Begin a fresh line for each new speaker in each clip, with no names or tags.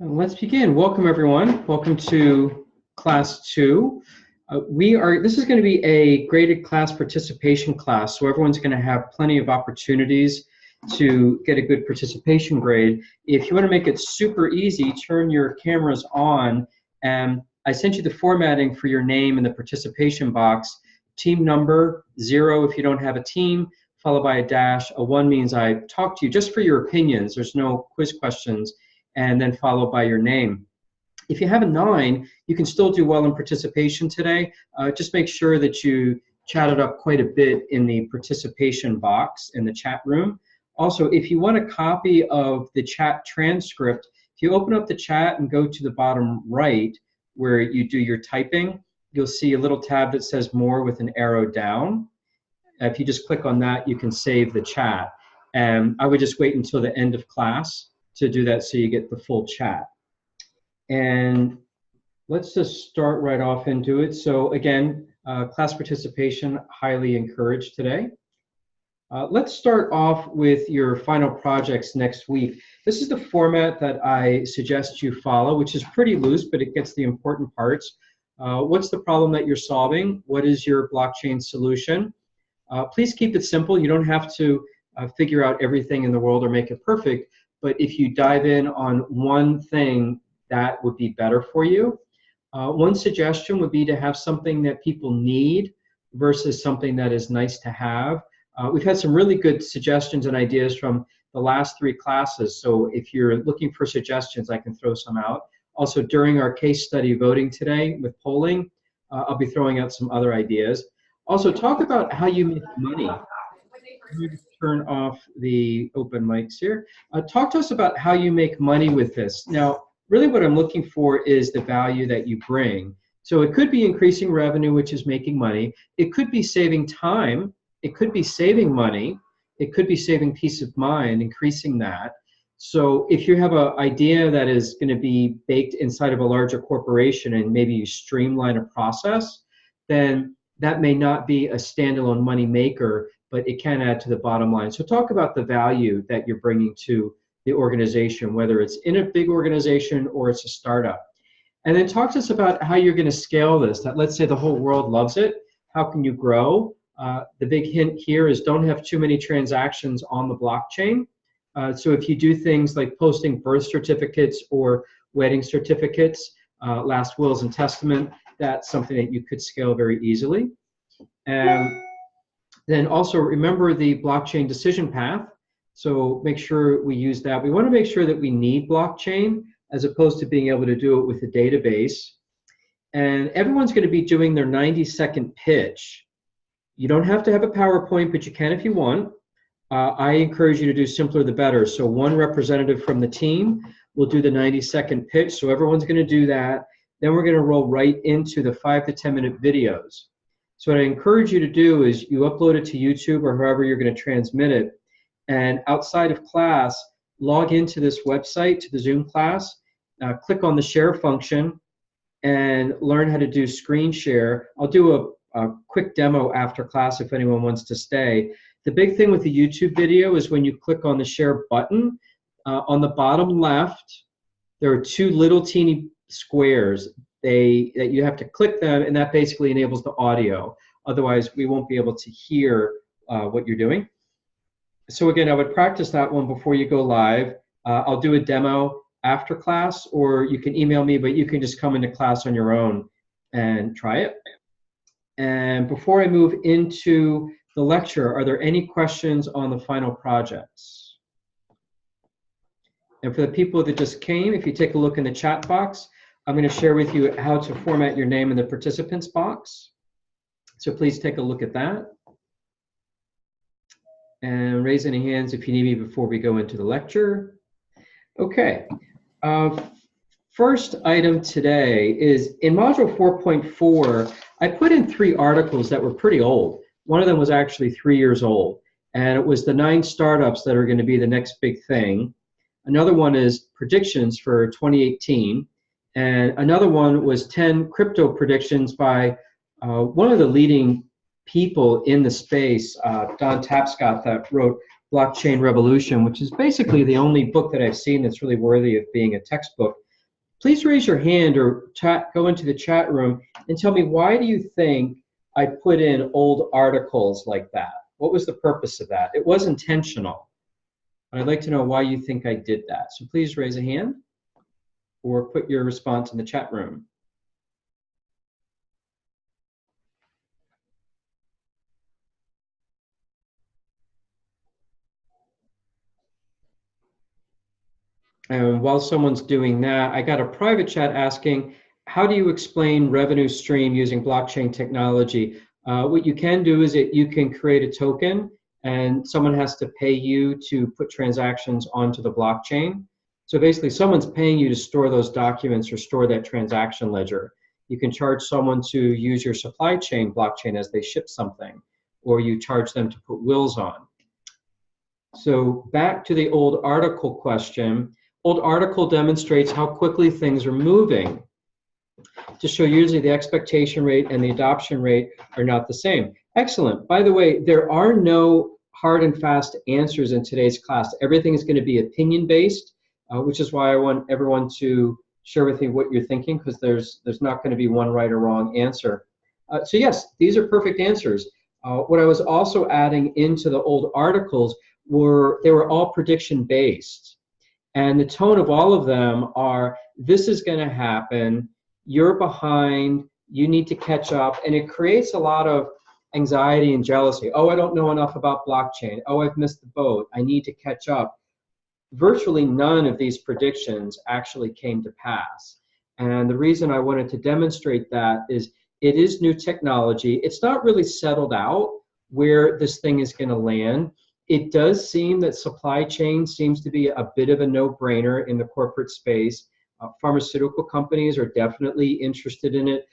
Let's begin. Welcome, everyone. Welcome to class 2. This is going to be a graded class participation class, so everyone's going to have plenty of opportunities to get a good participation grade. If you want to make it super easy, turn your cameras on, and I sent you the formatting for your name in the participation box. Team number, 0 if you don't have a team, followed by a dash. A 1 means I talked to you just for your opinions. There's no quiz questions. And then followed by your name. If you have a 9, you can still do well in participation today. Just make sure that you chatted up quite a bit in the participation box in the chat room. Also, if you want a copy of the chat transcript, if you open up the chat and go to the bottom right where you do your typing, you'll see a little tab that says more with an arrow down. If you just click on that, you can save the chat. And I would just wait until the end of class to do that so you get the full chat. And let's just start right off into it. So again, class participation highly encouraged today. Let's start off with your final projects next week. This is the format that I suggest you follow, which is pretty loose, but it gets the important parts. What's the problem that you're solving? What is your blockchain solution? Please keep it simple. You don't have to figure out everything in the world or make it perfect. But if you dive in on one thing, that would be better for you. One suggestion would be to have something that people need versus something that is nice to have. We've had some really good suggestions and ideas from the last 3 classes, so if you're looking for suggestions, I can throw some out. Also, during our case study voting today with polling, I'll be throwing out some other ideas. Also, talk about how you make money. Let me just turn off the open mics here. Talk to us about how you make money with this. Now, really what I'm looking for is the value that you bring. So it could be increasing revenue, which is making money. It could be saving time. It could be saving money. It could be saving peace of mind, increasing that. So if you have an idea that is going to be baked inside of a larger corporation and maybe you streamline a process, then that may not be a standalone money maker, but it can add to the bottom line. So talk about the value that you're bringing to the organization, whether it's in a big organization or it's a startup. And then talk to us about how you're going to scale this. That let's say the whole world loves it. How can you grow? The big hint here is don't have too many transactions on the blockchain. So if you do things like posting birth certificates or wedding certificates, last wills and testament, that's something that you could scale very easily. Then also remember the blockchain decision path. So make sure we use that. We want to make sure that we need blockchain as opposed to being able to do it with a database. And everyone's going to be doing their 90-second pitch. You don't have to have a PowerPoint, but you can if you want. I encourage you to do simpler the better. So one representative from the team will do the 90-second pitch. So everyone's going to do that. Then we're going to roll right into the 5 to 10-minute videos. So what I encourage you to do is you upload it to YouTube or however you're going to transmit it. And outside of class, log into this website, to the Zoom class, click on the share function, and learn how to do screen share. I'll do a quick demo after class if anyone wants to stay. The big thing with the YouTube video is when you click on the share button, on the bottom left, there are 2 little teeny squares. That you have to click them, and that basically enables the audio. Otherwise, we won't be able to hear what you're doing. So again, I would practice that one before you go live. I'll do a demo after class, or you can email me, but you can just come into class on your own and try it. And before I move into the lecture, are there any questions on the final projects? And for the people that just came, if you take a look in the chat box, I'm going to share with you how to format your name in the participants box. So please take a look at that. And raise any hands if you need me before we go into the lecture. Okay. First item today is in module 4.4, I put in 3 articles that were pretty old. One of them was actually 3 years old, and it was the 9 startups that are going to be the next big thing. Another one is predictions for 2018. And another one was 10 crypto predictions by one of the leading people in the space, Don Tapscott, that wrote Blockchain Revolution, which is basically the only book that I've seen that's really worthy of being a textbook. please raise your hand or go into the chat room and tell me, why do you think I put in old articles like that? What was the purpose of that? It was intentional. And I'd like to know why you think I did that. So please raise a hand or put your response in the chat room. And while someone's doing that, I got a private chat asking, how do you explain revenue stream using blockchain technology? What you can do is that you can create a token and someone has to pay you to put transactions onto the blockchain. So basically someone's paying you to store those documents or store that transaction ledger. You can charge someone to use your supply chain blockchain as they ship something, or you charge them to put wills on. So back to the old article question. Old article demonstrates how quickly things are moving to show usually the expectation rate and the adoption rate are not the same. Excellent. By the way, there are no hard and fast answers in today's class. Everything is going to be opinion-based, which is why I want everyone to share with me what you're thinking, because there's not going to be one right or wrong answer. So yes, these are perfect answers. What I was also adding into the old articles they were all prediction-based. And the tone of all of them are, this is going to happen, you're behind, you need to catch up, and it creates a lot of anxiety and jealousy. Oh, I don't know enough about blockchain. Oh, I've missed the boat. I need to catch up. Virtually none of these predictions actually came to pass. And the reason I wanted to demonstrate that is it is new technology. It's not really settled out where this thing is going to land. It does seem that supply chain seems to be a bit of a no-brainer in the corporate space. Pharmaceutical companies are definitely interested in it.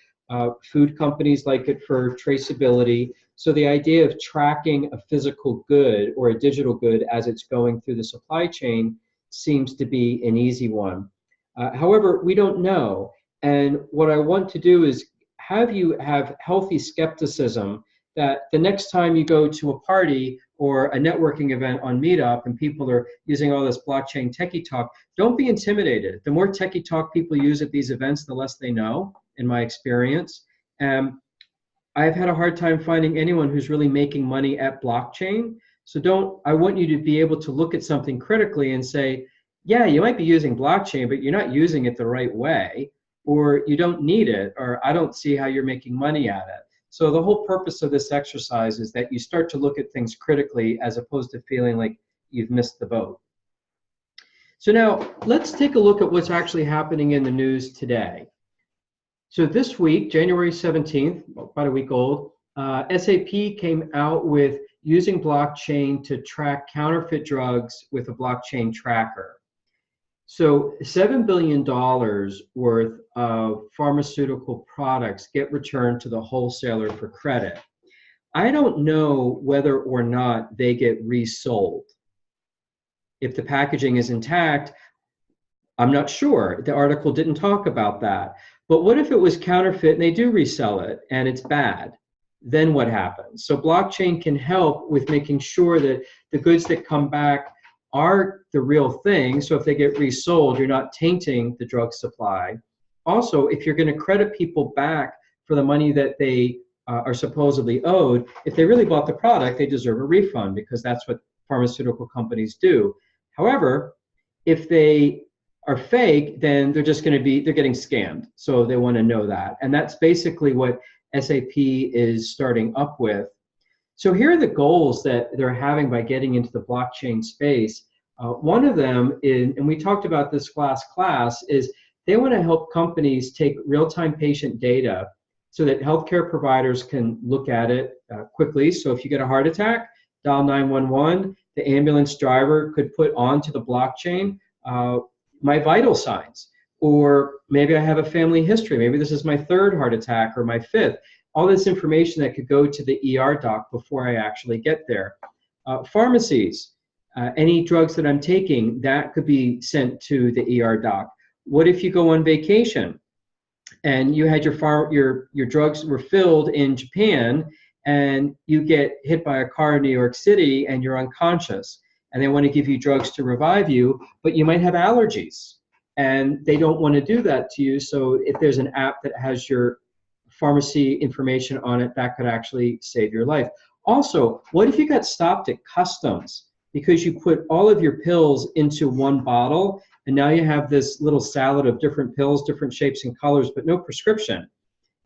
Food companies like it for traceability. So the idea of tracking a physical good or a digital good as it's going through the supply chain seems to be an easy one. However, we don't know. And what I want to do is have you have healthy skepticism that the next time you go to a party or a networking event on Meetup and people are using all this blockchain techie talk, don't be intimidated. The more techie talk people use at these events, the less they know, in my experience. I've had a hard time finding anyone who's really making money at blockchain. So I want you to be able to look at something critically and say, yeah, you might be using blockchain, but you're not using it the right way, or you don't need it, or I don't see how you're making money at it. So the whole purpose of this exercise is that you start to look at things critically as opposed to feeling like you've missed the boat. So now let's take a look at what's actually happening in the news today. So this week, January 17th, about a week old, SAP came out with using blockchain to track counterfeit drugs with a blockchain tracker. So $7 billion worth of pharmaceutical products get returned to the wholesaler for credit. I don't know whether or not they get resold. If the packaging is intact, I'm not sure. The article didn't talk about that. But what if it was counterfeit and they do resell it and it's bad? Then what happens? So blockchain can help with making sure that the goods that come back are the real thing. So if they get resold, you're not tainting the drug supply. Also, if you're going to credit people back for the money that they are supposedly owed, if they really bought the product, they deserve a refund because that's what pharmaceutical companies do. However, if they are fake, then they're getting scammed. So they want to know that. And that's basically what SAP is starting up with. So here are the goals that they're having by getting into the blockchain space. One of them is, and we talked about this last class, is they want to help companies take real-time patient data so that healthcare providers can look at it quickly. So if you get a heart attack, dial 911, the ambulance driver could put onto the blockchain my vital signs, or maybe I have a family history. Maybe this is my third heart attack or my fifth. All this information that could go to the ER doc before I actually get there. Pharmacies, any drugs that I'm taking, that could be sent to the ER doc. What if you go on vacation and you had your drugs were filled in Japan and you get hit by a car in New York City and you're unconscious and they want to give you drugs to revive you, but you might have allergies and they don't want to do that to you. So if there's an app that has your pharmacy information on it, that could actually save your life. Also, what if you got stopped at customs because you put all of your pills into one bottle, and now you have this little salad of different pills, different shapes and colors, but no prescription?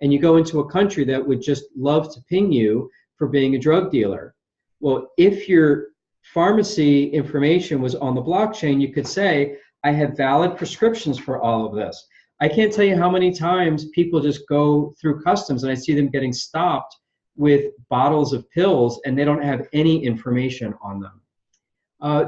And you go into a country that would just love to ping you for being a drug dealer. Well, if your pharmacy information was on the blockchain, you could say, I have valid prescriptions for all of this. I can't tell you how many times people just go through customs and I see them getting stopped with bottles of pills and they don't have any information on them.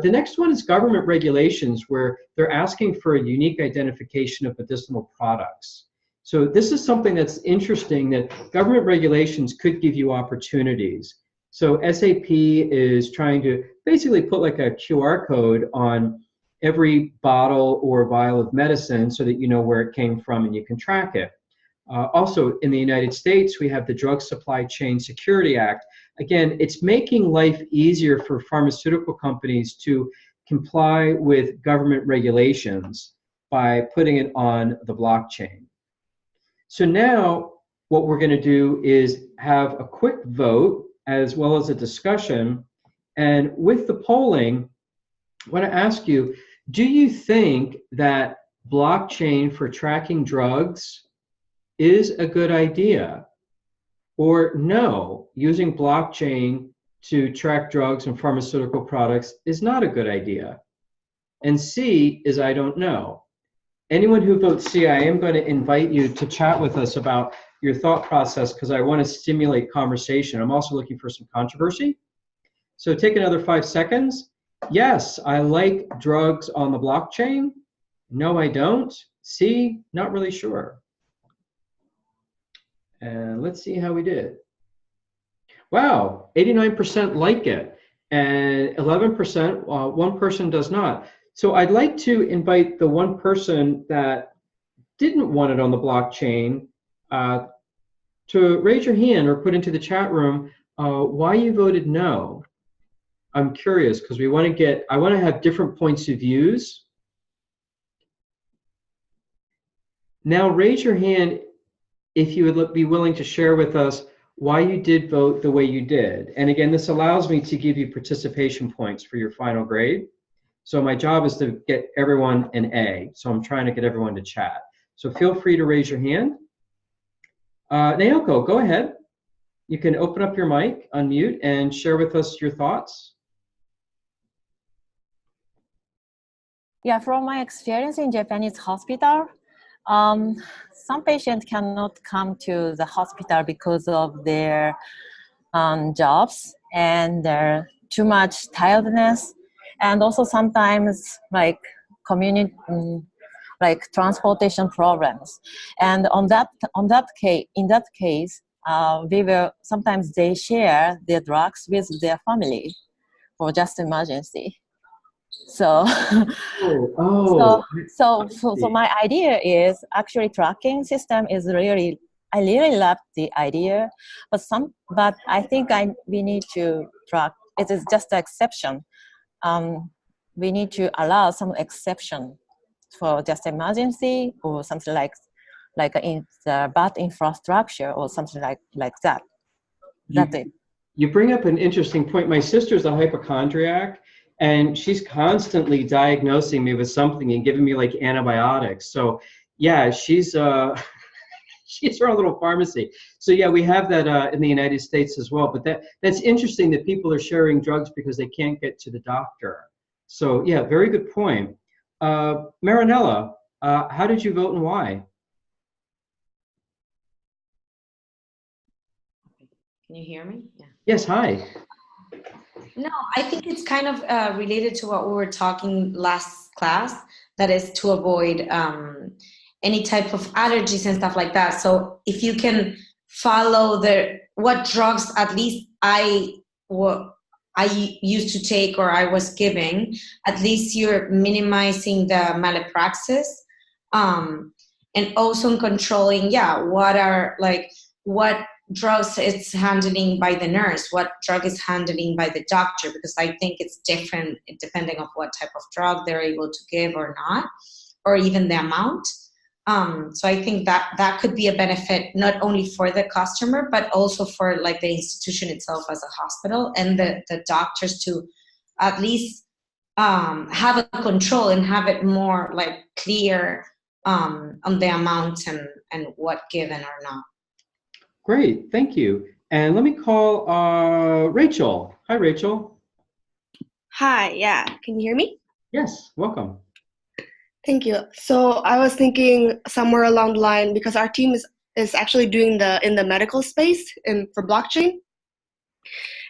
The next one is government regulations, where they're asking for a unique identification of medicinal products. So this is something that's interesting, that government regulations could give you opportunities. So SAP is trying to basically put like a QR code on every bottle or vial of medicine so that you know where it came from and you can track it. Also, in the United States, we have the Drug Supply Chain Security Act. Again, it's making life easier for pharmaceutical companies to comply with government regulations by putting it on the blockchain. So now what we're going to do is have a quick vote as well as a discussion. And with the polling, I want to ask you, do you think that blockchain for tracking drugs is a good idea? Or no, using blockchain to track drugs and pharmaceutical products is not a good idea? And C is I don't know. Anyone who votes C, I am going to invite you to chat with us about your thought process, because I want to stimulate conversation. I'm also looking for some controversy. So take another 5 seconds. Yes, I like drugs on the blockchain. No, I don't. C, not really sure. And let's see how we did. Wow, 89% like it, and 11%, one person does not. So I'd like to invite the one person that didn't want it on the blockchain to raise your hand or put into the chat room why you voted no. I'm curious, because I want to have different points of views. Now raise your hand if you would be willing to share with us why you did vote the way you did. And again, this allows me to give you participation points for your final grade. So my job is to get everyone an A. So I'm trying to get everyone to chat. So feel free to raise your hand. Naoko, go ahead. You can open up your mic, unmute, and share with us your thoughts.
Yeah, from my experience in Japanese hospital, some patients cannot come to the hospital because of their jobs and their too much tiredness, and also sometimes like community, like transportation problems. And in that case, sometimes they share their drugs with their family for just emergency. So, so my idea is actually tracking system is really, I really love the idea, but I think we need to track. It is just an exception. We need to allow some exception for just emergency or something like in the bad infrastructure or something like that. That's it.
You bring up an interesting point. My sister's a hypochondriac, and she's constantly diagnosing me with something and giving me like antibiotics. So yeah, she's she's her own little pharmacy. So yeah, we have that in the United States as well. But that's interesting that people are sharing drugs because they can't get to the doctor. So yeah, very good point. Marinella, how did you vote and why?
Can you hear me? Yeah.
Yes, hi.
No, I think it's kind of related to what we were talking last class, that is to avoid any type of allergies and stuff like that. So if you can follow what drugs at least I used to take or I was giving, at least you're minimizing the malpractice, and also controlling, what drugs it's handling by the nurse, what drug is handling by the doctor, because I think it's different depending on what type of drug they're able to give or not, or even the amount. So I think that could be a benefit not only for the customer, but also for like the institution itself as a hospital, and the doctors to at least have a control and have it more like clear on the amounts and what given or not.
Great, thank you. And let me call Rachel. Hi, Rachel.
Hi, yeah. Can you hear me?
Yes, welcome.
Thank you. So I was thinking somewhere along the line, because our team is actually doing in the medical space for blockchain.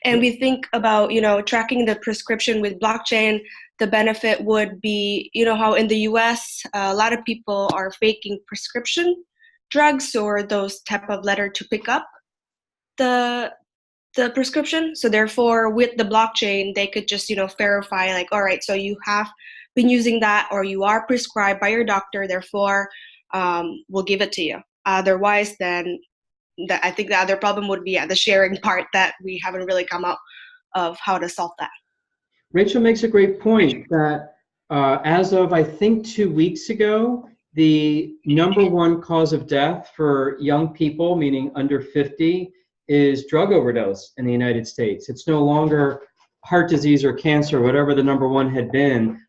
And we think about, tracking the prescription with blockchain. The benefit would be, how in the US, a lot of people are faking prescription drugs or those type of letter to pick up the prescription. So therefore, with the blockchain, they could just, verify like, all right, so you have been using that, or you are prescribed by your doctor, therefore we'll give it to you. Otherwise, then I think the other problem would be the sharing part that we haven't really come up of how to solve that.
Rachel makes a great point that as of, I think, 2 weeks ago, the #1 cause of death for young people, meaning under 50, is drug overdose in the United States. It's no longer heart disease or cancer, whatever the #1 had been.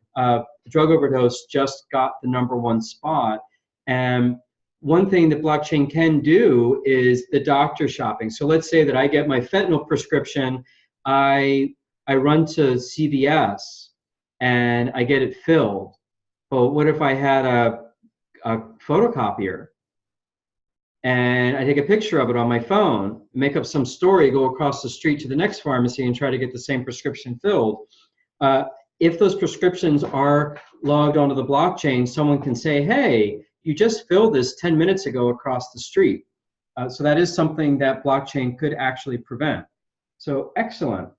Drug overdose just got the #1 spot. And one thing that blockchain can do is the doctor shopping. So let's say that I get my fentanyl prescription, I run to CVS and I get it filled. But what if I had a photocopier and I take a picture of it on my phone, make up some story, go across the street to the next pharmacy and try to get the same prescription filled? If those prescriptions are logged onto the blockchain, someone can say, hey, you just filled this 10 minutes ago across the street. So that is something that blockchain could actually prevent. So excellent.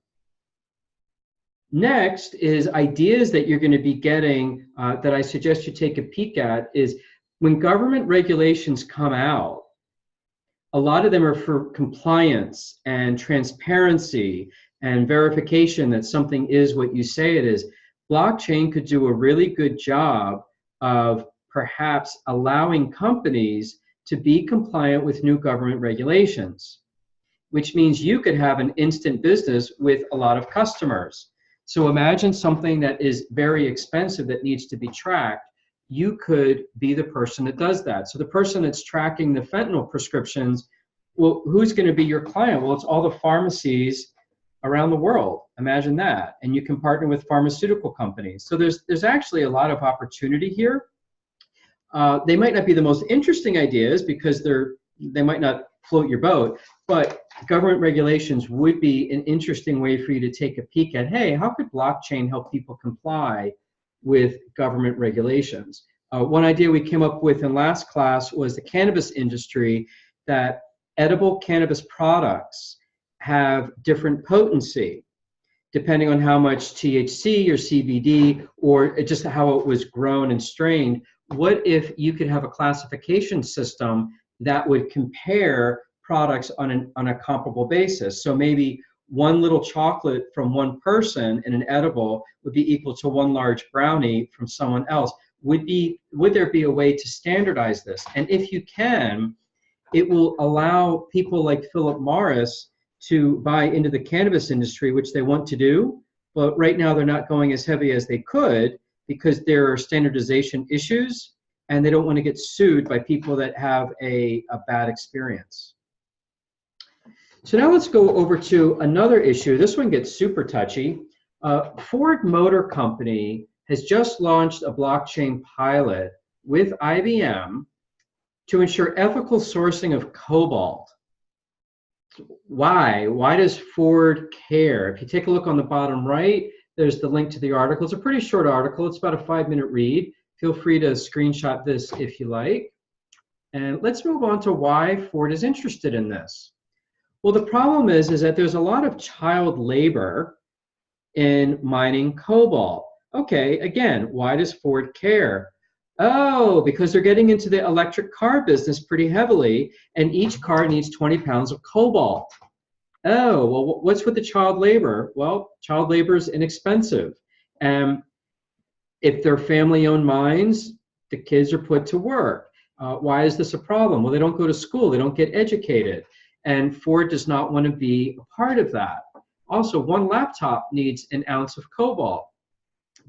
Next is ideas that you're going to be getting that I suggest you take a peek at is when government regulations come out, a lot of them are for compliance and transparency and verification that something is what you say it is. Blockchain could do a really good job of perhaps allowing companies to be compliant with new government regulations, which means you could have an instant business with a lot of customers. So imagine something that is very expensive that needs to be tracked. You could be the person that does that. So the person that's tracking the fentanyl prescriptions, well, who's going to be your client? Well, it's all the pharmacies around the world. Imagine that. And you can partner with pharmaceutical companies. So there's actually a lot of opportunity here. They might not be the most interesting ideas because they might not float your boat, but government regulations would be an interesting way for you to take a peek at, hey, how could blockchain help people comply with government regulations? One idea we came up with in last class was the cannabis industry, that edible cannabis products have different potency depending on how much THC or CBD or just how it was grown and strained. What if you could have a classification system that would compare products on a comparable basis? So maybe one little chocolate from one person in an edible would be equal to one large brownie from someone else. Would there be a way to standardize this? And if you can, it will allow people like Philip Morris to buy into the cannabis industry, which they want to do, but right now they're not going as heavy as they could because there are standardization issues and they don't want to get sued by people that have a bad experience. So now let's go over to another issue. This one gets super touchy. Ford Motor Company has just launched a blockchain pilot with IBM to ensure ethical sourcing of cobalt. Why? Why does Ford care? If you take a look on the bottom right, there's the link to the article. It's a pretty short article. It's about a 5-minute read. Feel free to screenshot this if you like. And let's move on to why Ford is interested in this. Well, the problem is that there's a lot of child labor in mining cobalt. Okay, again, why does Ford care? Oh, because they're getting into the electric car business pretty heavily, and each car needs 20 pounds of cobalt. Oh, well, what's with the child labor? Well, child labor is inexpensive. If they're family-owned mines, the kids are put to work. Why is this a problem? Well, they don't go to school, they don't get educated. And Ford does not want to be a part of that. Also, one laptop needs an ounce of cobalt.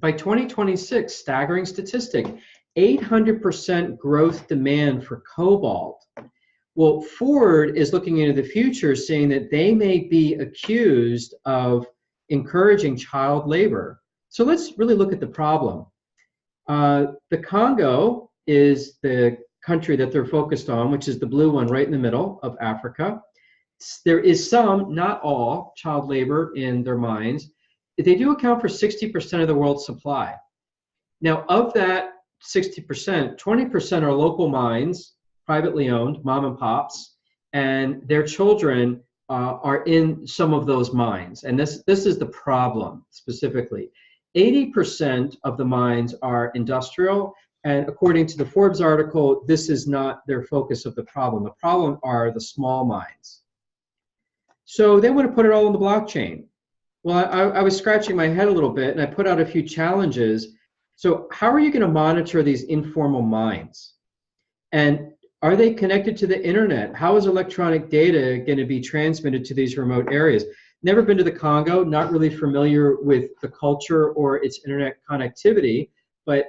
By 2026, staggering statistic, 800% growth demand for cobalt. Well, Ford is looking into the future, saying that they may be accused of encouraging child labor. So let's really look at the problem. The Congo is the country that they're focused on, which is the blue one right in the middle of Africa. There is some, not all, child labor in their mines. They do account for 60% of the world's supply. Now, of that 60%, 20% are local mines, privately owned, mom and pops, and their children are in some of those mines. And this is the problem specifically. 80% of the mines are industrial, and according to the Forbes article, this is not their focus of the problem. The problem are the small mines. So they want to put it all on the blockchain. Well, I was scratching my head a little bit, and I put out a few challenges. So how are you going to monitor these informal mines? And are they connected to the internet? How is electronic data going to be transmitted to these remote areas? Never been to the Congo, not really familiar with the culture or its internet connectivity, but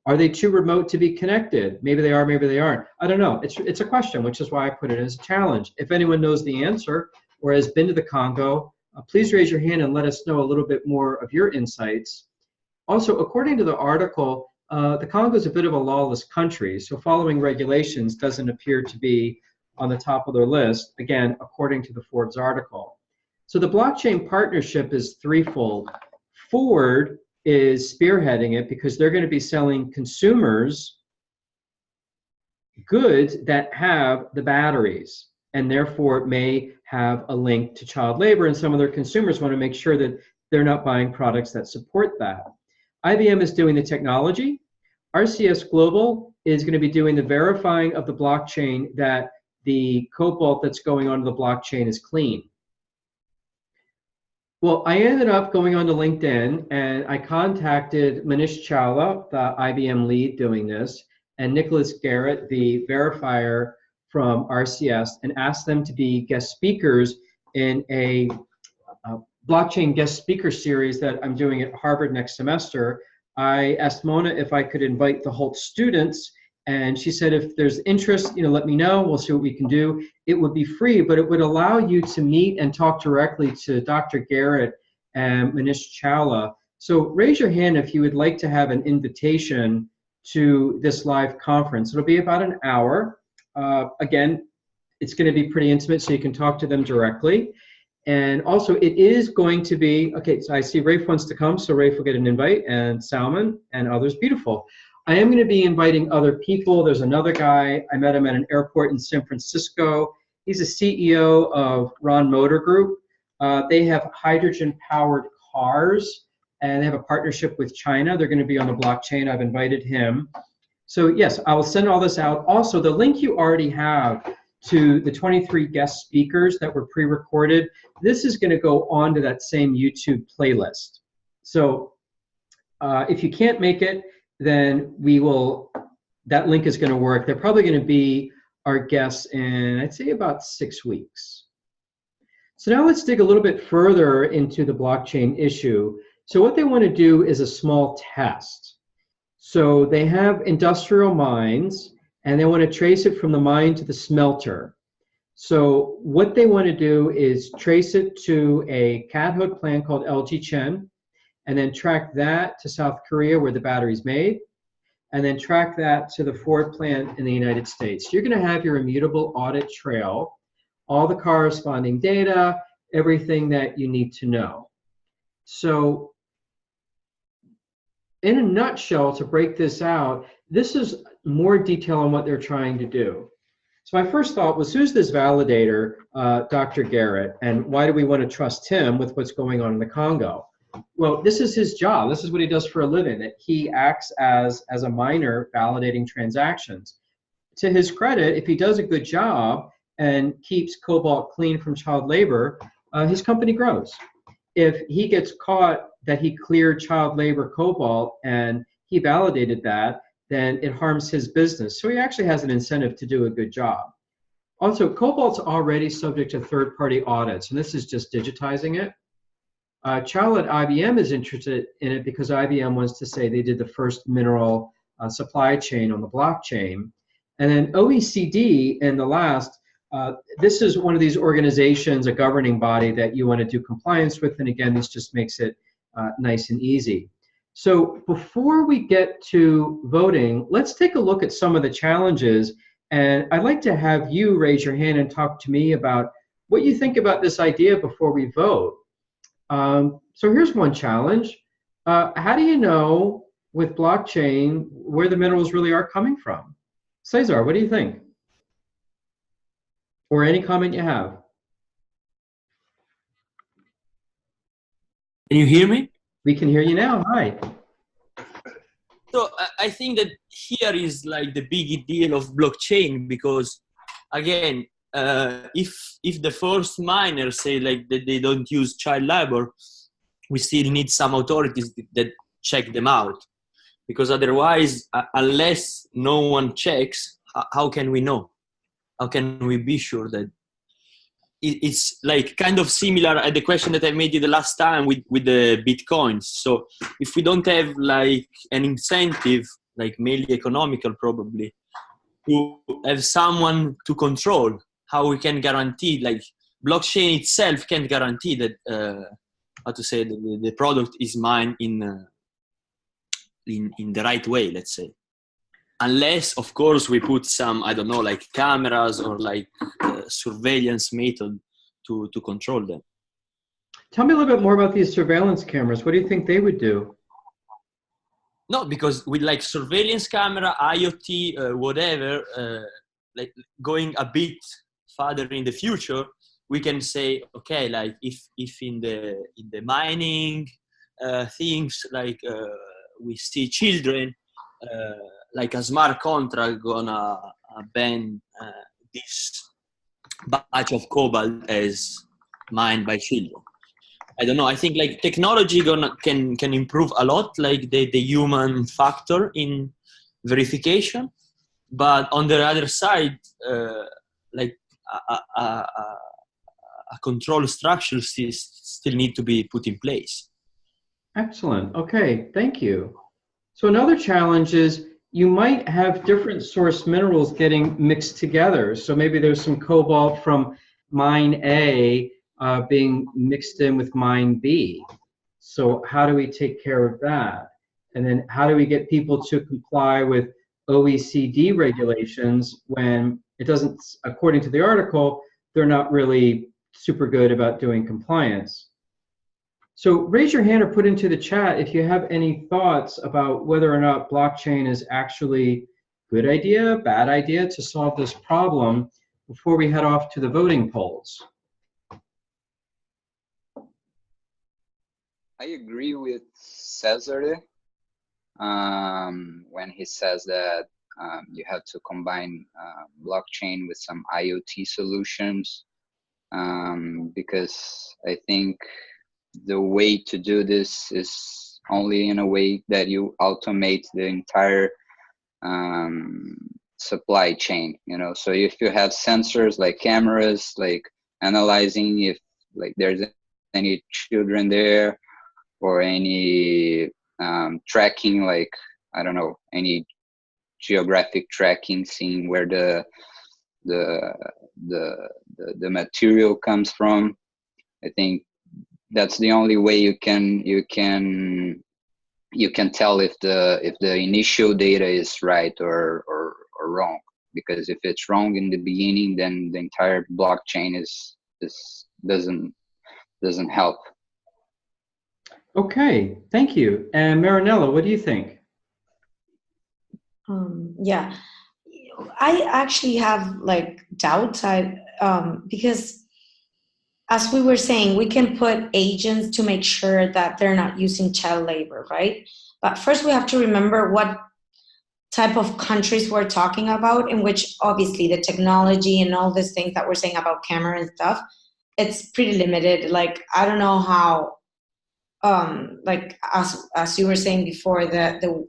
are they too remote to be connected? Maybe they are, maybe they aren't. I don't know. It's a question, which is why I put it as a challenge. If anyone knows the answer or has been to the Congo, please raise your hand and let us know a little bit more of your insights. Also, according to the article, the Congo is a bit of a lawless country, so following regulations doesn't appear to be on the top of their list, again, according to the Forbes article. So the blockchain partnership is threefold. Ford is spearheading it because they're going to be selling consumers goods that have the batteries and therefore may have a link to child labor, and some of their consumers want to make sure that they're not buying products that support that. IBM is doing the technology. RCS Global is going to be doing the verifying of the blockchain that the cobalt that's going onto the blockchain is clean. Well, I ended up going onto LinkedIn and I contacted Manish Chawla, the IBM lead doing this, and Nicholas Garrett, the verifier from RCS, and asked them to be guest speakers in a blockchain guest speaker series that I'm doing at Harvard next semester. I asked Mona if I could invite the Hult students, and she said if there's interest, let me know. We'll see what we can do. It would be free, but it would allow you to meet and talk directly to Dr. Garrett and Manish Chawla. So raise your hand if you would like to have an invitation to this live conference. It'll be about an hour. Again, it's going to be pretty intimate, so you can talk to them directly. And also, it is going to be, okay, so I see Rafe wants to come, so Rafe will get an invite, and Salman and others. Beautiful. I am going to be inviting other people. There's another guy. I met him at an airport in San Francisco. He's a CEO of Ron Motor Group. They have hydrogen-powered cars, and they have a partnership with China. They're going to be on the blockchain. I've invited him. So yes, I will send all this out. Also, the link you already have to the 23 guest speakers that were pre-recorded, this is going to go onto that same YouTube playlist. So if you can't make it, then that link is going to work. They're probably going to be our guests in, I'd say, about 6 weeks. So now let's dig a little bit further into the blockchain issue. So what they want to do is a small test. So they have industrial mines, and they want to trace it from the mine to the smelter. So what they want to do is trace it to a cathode plant called LG Chem, and then track that to South Korea where the battery's made, and then track that to the Ford plant in the United States. You're going to have your immutable audit trail, all the corresponding data, everything that you need to know. So in a nutshell, to break this out, this is more detail on what they're trying to do. So my first thought was, who's this validator, Dr. Garrett, and why do we want to trust him with what's going on in the Congo? Well, this is his job. This is what he does for a living. He acts as a miner validating transactions. To his credit, if he does a good job and keeps cobalt clean from child labor, his company grows. If he gets caught that he cleared child labor cobalt and he validated that, then it harms his business. So he actually has an incentive to do a good job. Also, Cobalt's already subject to third-party audits, and this is just digitizing it. Chow at IBM is interested in it because IBM wants to say they did the first mineral supply chain on the blockchain. And then OECD and the last, this is one of these organizations, a governing body that you want to do compliance with. And again, this just makes it nice and easy. So before we get to voting, let's take a look at some of the challenges. And I'd like to have you raise your hand and talk to me about what you think about this idea before we vote. So here's one challenge. How do you know with blockchain where the minerals really are coming from? Cesar, what do you think? Or any comment you have?
Can you hear me?
We can hear you now. Hi.
So I think that here is like the big deal of blockchain, because again, if the first miners say like that they don't use child labor, we still need some authorities that check them out, because otherwise, unless no one checks, how can we know? How can we be sure that it's like kind of similar at the question that I made you the last time with the Bitcoins. So if we don't have like an incentive, like mainly economical probably, to have someone to control, how we can guarantee, like blockchain itself can't guarantee that, how to say, the product is mined in the right way, let's say. Unless, of course, we put some, I don't know, like cameras or like surveillance method to control them.
Tell me a little bit more about these surveillance cameras. What do you think they would do?
No, because with like surveillance camera, IoT, whatever, like going a bit further in the future, we can say, okay, like if in the mining things, like we see children, like a smart contract gonna ban this batch of cobalt as mined by children. I don't know. I think like technology can improve a lot, like the human factor in verification. But on the other side, like a control structure still need to be put in place.
Excellent. Okay, thank you. So another challenge is you might have different source minerals getting mixed together. So maybe there's some cobalt from mine A being mixed in with mine B. So how do we take care of that? And then how do we get people to comply with OECD regulations when it doesn't, according to the article, they're not really super good about doing compliance? So raise your hand or put into the chat if you have any thoughts about whether or not blockchain is actually a good idea, bad idea to solve this problem before we head off to the voting polls.
I agree with Cesar when he says that you have to combine blockchain with some IoT solutions, because I think the way to do this is only in a way that you automate the entire supply chain, you know. So if you have sensors like cameras, like analyzing if like there's any children there, or any tracking, like, I don't know, any geographic tracking, seeing where the material comes from, I think that's the only way you can tell if the initial data is right or wrong. Because if it's wrong in the beginning, then the entire blockchain doesn't help.
Okay, thank you. And Marinella, what do you think?
Yeah, I actually have like doubts. Because as we were saying, we can put agents to make sure that they're not using child labor, right? But first we have to remember what type of countries we're talking about, in which obviously the technology and all these things that we're saying about camera and stuff, it's pretty limited. Like, I don't know how, like as you were saying before, the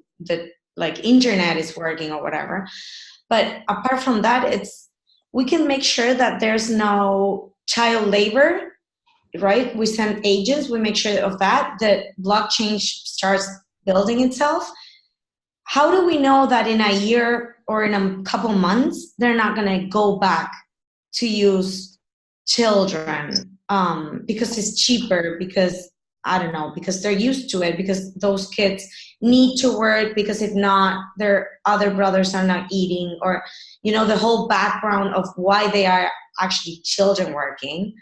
like internet is working or whatever. But apart from that, we can make sure that there's no child labor, right? We send agents, we make sure of that, the blockchain starts building itself. How do we know that in a year or in a couple months, they're not going to go back to use children because it's cheaper, because, I don't know, because they're used to it, because those kids need to work, because if not, their other brothers are not eating, or, you know, the whole background of why they are actually children working.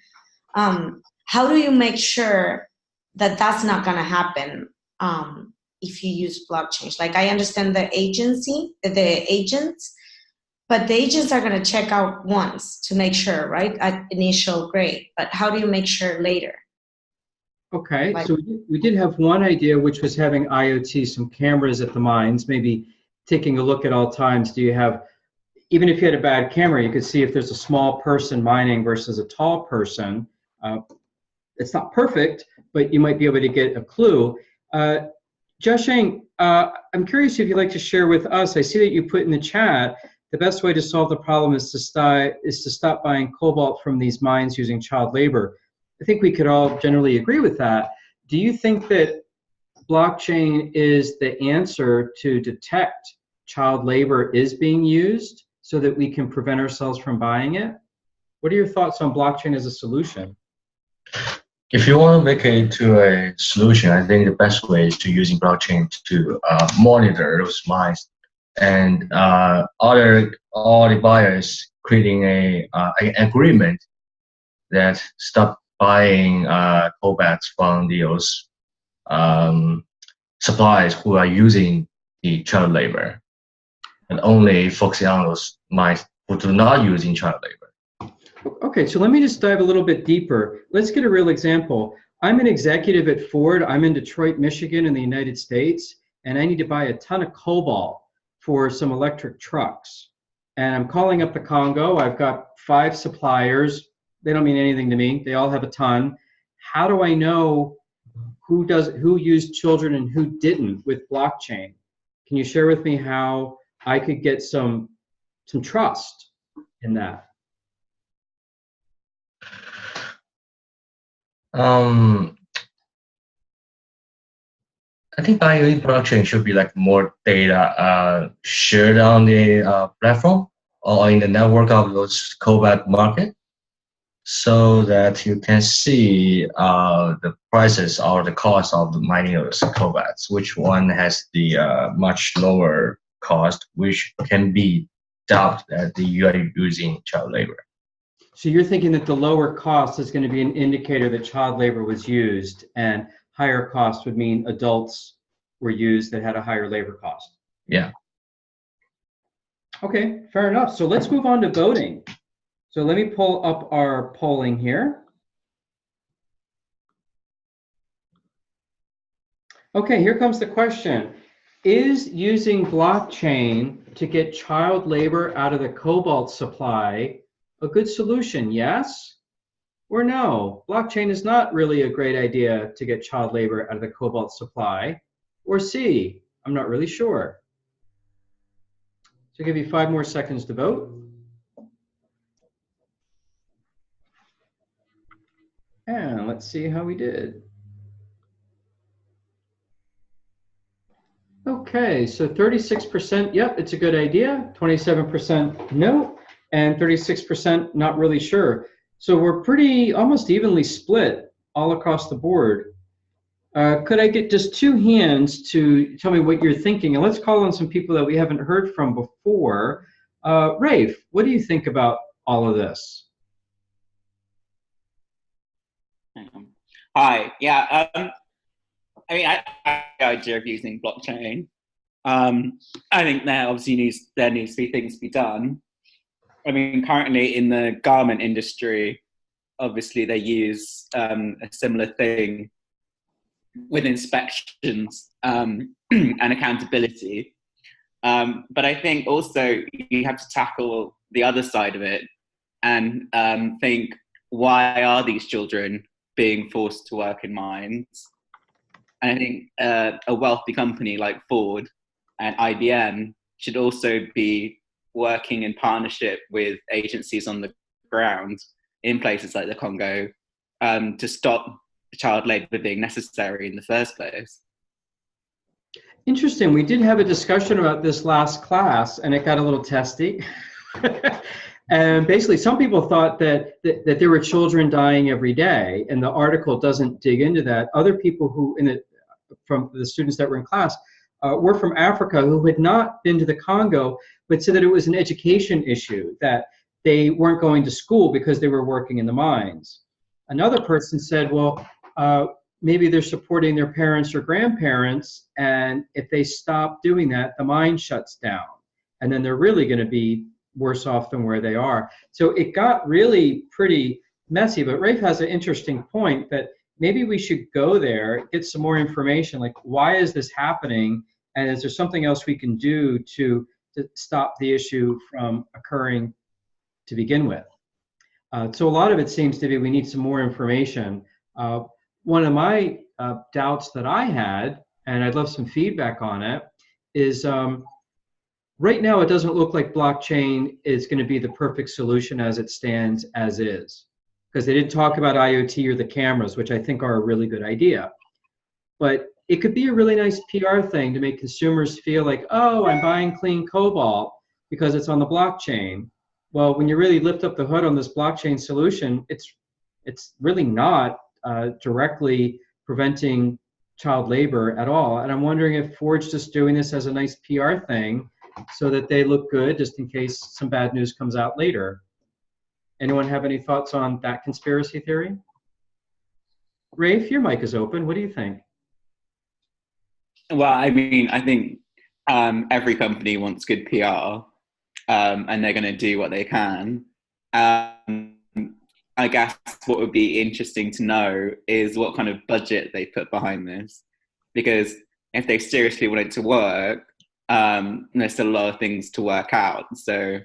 How do you make sure that that's not going to happen if you use blockchain? Like, I understand the agents, but the agents are going to check out once to make sure, right? At initial grade. But how do you make sure later?
Okay, so we did have one idea, which was having IoT, some cameras at the mines, maybe taking a look at all times. Do you have, even if you had a bad camera, you could see if there's a small person mining versus a tall person. It's not perfect, but you might be able to get a clue. Jiasheng, I'm curious if you'd like to share with us. I see that you put in the chat, the best way to solve the problem is to stop buying cobalt from these mines using child labor. I think we could all generally agree with that. Do you think that blockchain is the answer to detect child labor is being used so that we can prevent ourselves from buying it? What are your thoughts on blockchain as a solution?
If you want to make it into a solution, I think the best way is to using blockchain to monitor those mines, and all the buyers creating an agreement that stop buying cobalts from those suppliers who are using the child labor, and only focusing on those mines who do not using child labor.
Okay, so let me just dive a little bit deeper. Let's get a real example. I'm an executive at Ford. I'm in Detroit, Michigan in the United States, and I need to buy a ton of cobalt for some electric trucks. And I'm calling up the Congo. I've got 5 suppliers. They don't mean anything to me. They all have a ton. How do I know who used children and who didn't with blockchain? Can you share with me how I could get some trust in that?
I think IoT blockchain should be like more data shared on the platform or in the network of those cobalt market, so that you can see the prices or the cost of mining those cobalts, which one has the much lower cost, which can be doubt that you are using child labor.
So you're thinking that the lower cost is going to be an indicator that child labor was used, and higher cost would mean adults were used that had a higher labor cost.
Yeah.
Okay, fair enough. So let's move on to voting. So let me pull up our polling here. Okay, here comes the question. Is using blockchain to get child labor out of the cobalt supply a good solution? Yes or no? Blockchain is not really a great idea to get child labor out of the cobalt supply. Or C, I'm not really sure. So I'll give you 5 more seconds to vote. And let's see how we did. Okay, so 36%, yep, it's a good idea. 27% no, and 36% not really sure. So we're pretty almost evenly split all across the board. Could I get just 2 hands to tell me what you're thinking? And let's call on some people that we haven't heard from before. Rafe, what do you think about all of this?
Hi, yeah. I mean, I like the idea of using blockchain. I think there needs to be things to be done. I mean, currently in the garment industry, obviously they use a similar thing with inspections and accountability. But I think also you have to tackle the other side of it and think, why are these children being forced to work in mines? And I think a wealthy company like Ford and IBM should also be working in partnership with agencies on the ground in places like the Congo to stop child labor being necessary in the first place.
Interesting. We did have a discussion about this last class, and it got a little testy. And basically, some people thought that there were children dying every day, and the article doesn't dig into that. Other people who, from the students that were in class, were from Africa who had not been to the Congo, but said that it was an education issue, that they weren't going to school because they were working in the mines. Another person said, well, maybe they're supporting their parents or grandparents, and if they stop doing that, the mine shuts down, and then they're really going to be worse off than where they are. So it got really pretty messy, but Rafe has an interesting point that maybe we should go there, get some more information, like why is this happening, and is there something else we can do to stop the issue from occurring to begin with? So a lot of it seems to be we need some more information. One of my doubts that I had, and I'd love some feedback on it, is right now it doesn't look like blockchain is going to be the perfect solution as it stands as is, because they didn't talk about IoT or the cameras, which I think are a really good idea. But it could be a really nice PR thing to make consumers feel like, oh, I'm buying clean cobalt because it's on the blockchain. Well, when you really lift up the hood on this blockchain solution, it's really not directly preventing child labor at all. And I'm wondering if Ford's just doing this as a nice PR thing so that they look good just in case some bad news comes out later. Anyone have any thoughts on that conspiracy theory? Rafe, your mic is open. What do you think?
Well, I mean, I think every company wants good PR, and they're going to do what they can. I guess what would be interesting to know is what kind of budget they put behind this, because if they seriously want it to work, there's still a lot of things to work out. So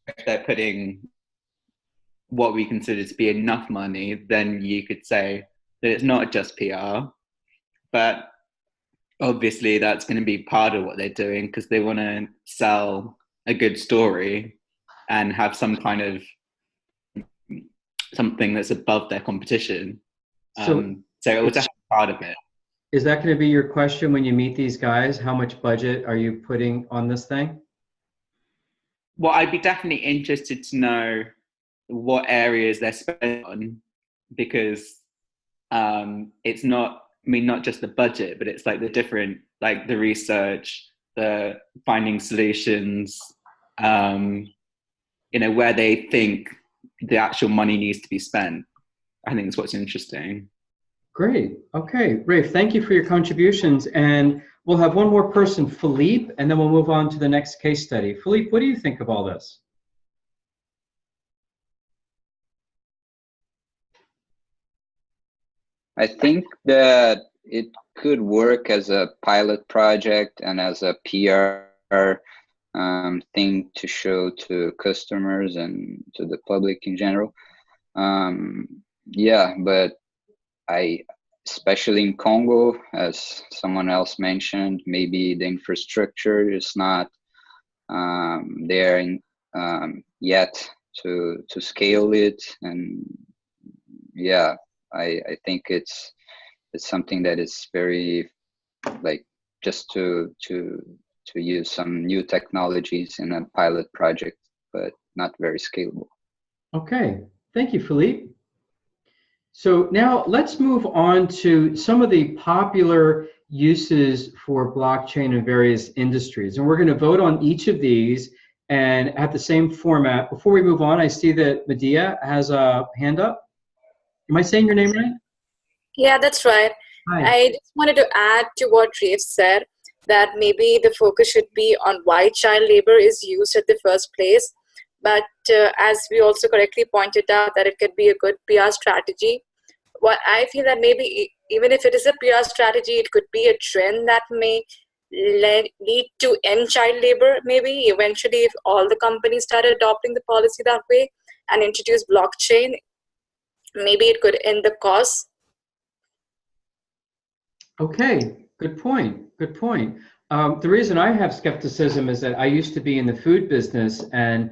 if they're putting what we consider to be enough money, then you could say that it's not just PR, but obviously that's going to be part of what they're doing because they want to sell a good story and have some kind of something that's above their competition. So it was definitely part of it.
Is that going to be your question when you meet these guys? How much budget are you putting on this thing?
Well, I'd be definitely interested to know what areas they're spending on, because it's not, I mean, not just the budget, but it's like the different, like the research, the finding solutions, where they think the actual money needs to be spent. I think that's what's interesting.
Great. Okay, Rafe, thank you for your contributions. And we'll have one more person, Philippe, and then we'll move on to the next case study. Philippe, what do you think of all this?
I think that it could work as a pilot project and as a PR thing to show to customers and to the public in general. Yeah, but especially in Congo, as someone else mentioned, maybe the infrastructure is not there yet to scale it. And yeah, I think it's something that is very, like, just to use some new technologies in a pilot project, but not very scalable.
Okay, thank you, Philippe. So now let's move on to some of the popular uses for blockchain in various industries. And we're going to vote on each of these and have the same format. Before we move on, I see that Medea has a hand up. Am I saying your name right?
Yeah, that's right.
Hi.
I just wanted to add to what Rafe said, that maybe the focus should be on why child labor is used at the first place. But as we also correctly pointed out, that it could be a good PR strategy. What I feel that maybe even if it is a PR strategy, it could be a trend that may lead to end child labor, maybe eventually, if all the companies start adopting the policy that way and introduce blockchain, maybe it could end the cause.
Okay, good point. Good point. The reason I have skepticism is that I used to be in the food business, and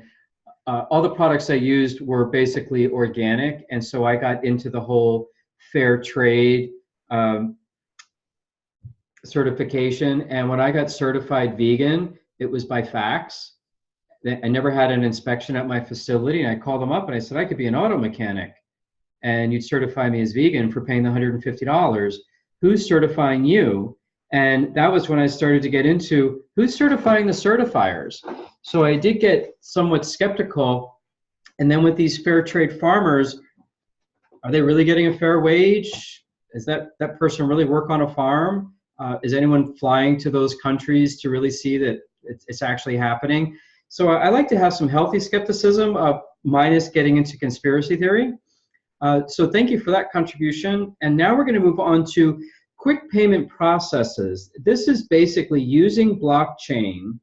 all the products I used were basically organic, and so I got into the whole fair trade certification. And when I got certified vegan, it was by fax. I never had an inspection at my facility, and I called them up and I said I could be an auto mechanic, and you'd certify me as vegan for paying the $150. Who's certifying you? And that was when I started to get into who's certifying the certifiers. So I did get somewhat skeptical. And then with these fair trade farmers, are they really getting a fair wage? Is that person really work on a farm? Is anyone flying to those countries to really see that it's actually happening? So I like to have some healthy skepticism, minus getting into conspiracy theory. So thank you for that contribution. And now we're going to move on to quick payment processes. This is basically using blockchain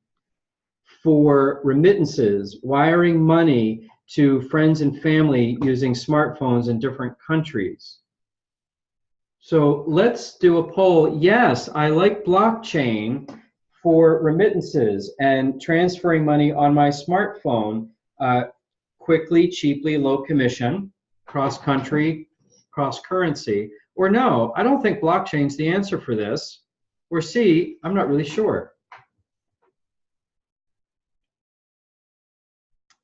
for remittances, wiring money to friends and family using smartphones in different countries. So let's do a poll. Yes, I like blockchain for remittances and transferring money on my smartphone quickly, cheaply, low commission, cross-country, cross-currency. Or no, I don't think blockchain's the answer for this. Or C, I'm not really sure.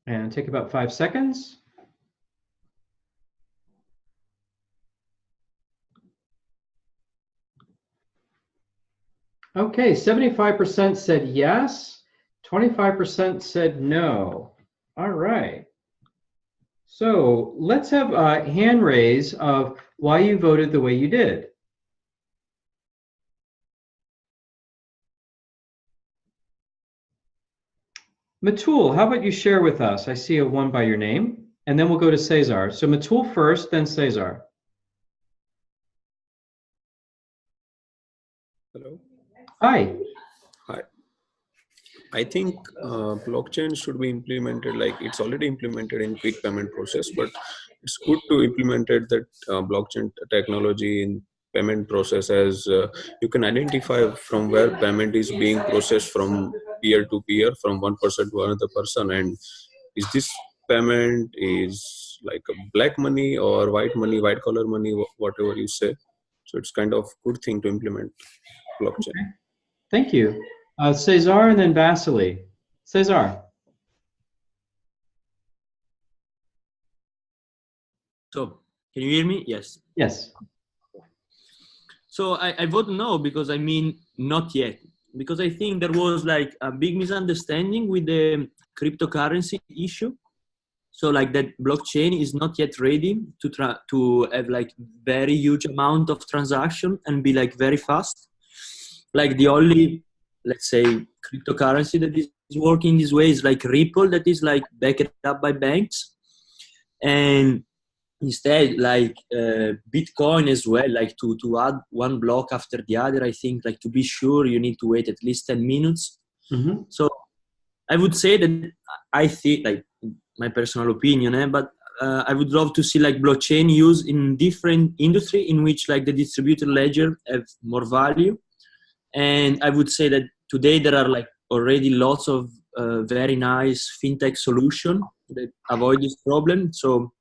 And take about 5 seconds. Okay, 75% said yes, 25% said no. All right. So let's have a hand raise of why you voted the way you did. Matul, how about you share with us? I see a 1 by your name, and then we'll go to Cesar. So Matul first, then Cesar.
Hello.
Hi.
Hi. I think blockchain should be implemented, like it's already implemented in quick payment process, but it's good to implement it that blockchain technology in payment process, as you can identify from where payment is being processed from peer to peer, from one person to another person, and is this payment is like a black money or white money, white collar money, whatever you say. So it's kind of good thing to implement blockchain.
Okay. Thank you. Cesar and then Vasily. Cesar.
So, can you hear me? Yes.
Yes.
So I vote no, because I mean not yet, because I think there was like a big misunderstanding with the cryptocurrency issue. So like that blockchain is not yet ready to have like very huge amount of transaction and be like very fast. Like the only, let's say, cryptocurrency that is working this way is like Ripple, that is like backed up by banks. And instead, like Bitcoin as well, like to add one block after the other, I think like to be sure you need to wait at least 10 minutes.
Mm-hmm.
So I would say that I think, like my personal opinion, but I would love to see like blockchain used in different industry in which like the distributed ledger have more value. And I would say that today there are like already lots of very nice fintech solution that avoid this problem. So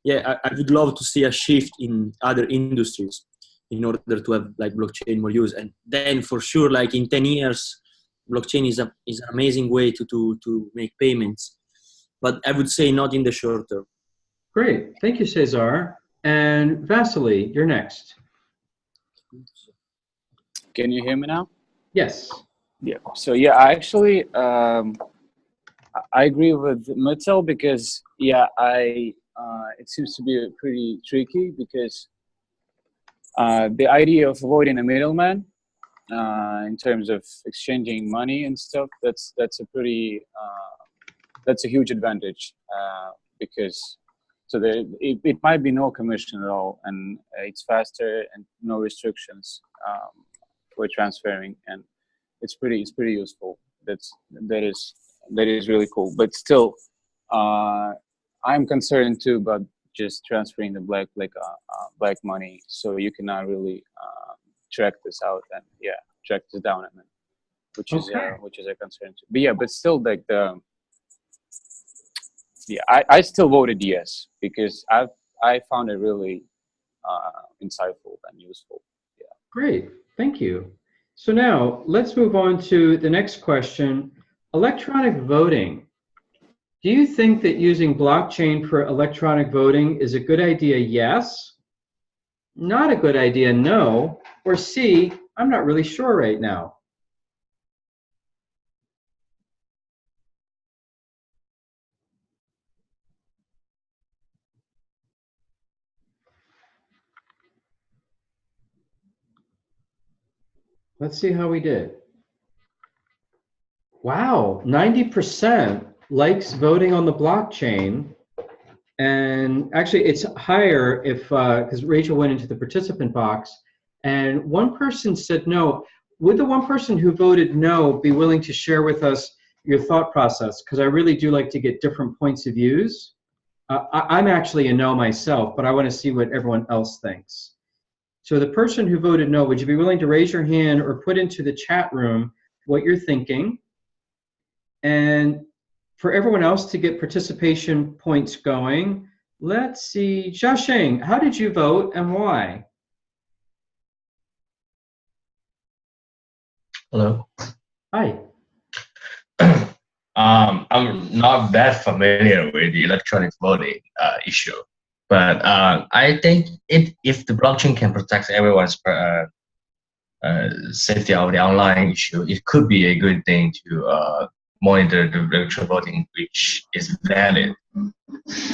yeah, I would love to see a shift in other industries in order to have like blockchain more use. And then for sure, like in 10 years, blockchain is an amazing way to make payments. But I would say not in the short term.
Great. Thank you, Cesar. And Vasily, you're next.
Can you hear me now?
Yes.
Yeah. So yeah, I actually I agree with Mitchell, because yeah, it seems to be pretty tricky, because the idea of avoiding a middleman in terms of exchanging money and stuff, that's a pretty that's a huge advantage, because so it might be no commission at all, and it's faster and no restrictions for transferring, and it's pretty useful. That is really cool. But still, I'm concerned too about just transferring the black money, so you cannot really track this out and track this down. I mean. which
Okay.
is a concern. But yeah, but still, like I still voted yes because I found it really insightful and useful. Yeah.
Great, thank you. So now let's move on to the next question. Electronic voting. Do you think that using blockchain for electronic voting is a good idea? Yes. Not a good idea? No. Or C, I'm not really sure right now. Let's see how we did. Wow, 90% likes voting on the blockchain. And actually, it's higher if, because Rachel went into the participant box, and one person said no. Would the one person who voted no be willing to share with us your thought process? Because I really do like to get different points of views. I'm actually a no myself, but I want to see what everyone else thinks. So the person who voted no, would you be willing to raise your hand or put into the chat room what you're thinking? And for everyone else to get participation points going, let's see, Xiaosheng, how did you vote and why?
Hello.
Hi.
I'm not that familiar with the electronic voting issue, but I think if the blockchain can protect everyone's safety of the online issue, it could be a good thing to monitor the electronic voting, which is valid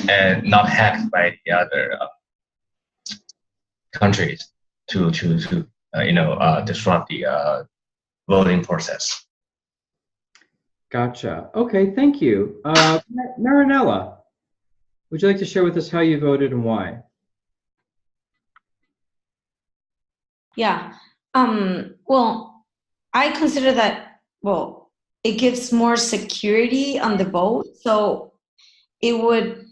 and not hacked by the other countries to disrupt the voting process.
Gotcha. Okay, thank you. Marinella, would you like to share with us how you voted and why?
Yeah. Well, I consider that, well, it gives more security on the vote. So it would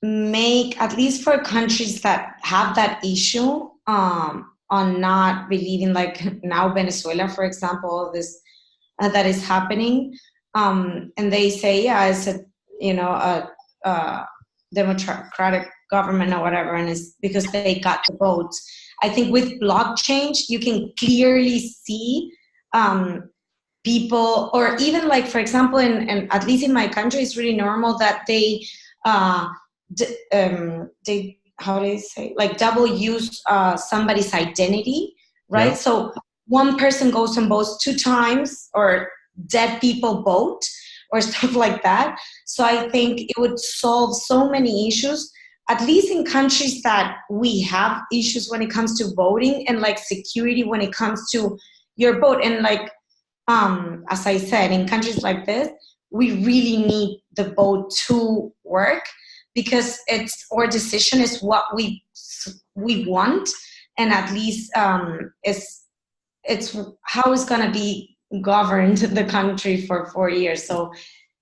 make, at least for countries that have that issue, on not believing, like now Venezuela, for example, this that is happening, and they say, yeah, it's a democratic government or whatever, and it's because they got the votes. I think with blockchain, you can clearly see people, or even like, for example, in at least in my country, it's really normal that they how do you say, like double use somebody's identity, right?
Yep.
So one person goes and votes 2 times, or dead people vote, or stuff like that. So I think it would solve so many issues, at least in countries that we have issues when it comes to voting, and like security when it comes to your vote. And like, as I said, in countries like this, we really need the vote to work, because it's our decision, is what we want, and at least it's how it's going to be governed the country for 4 years. So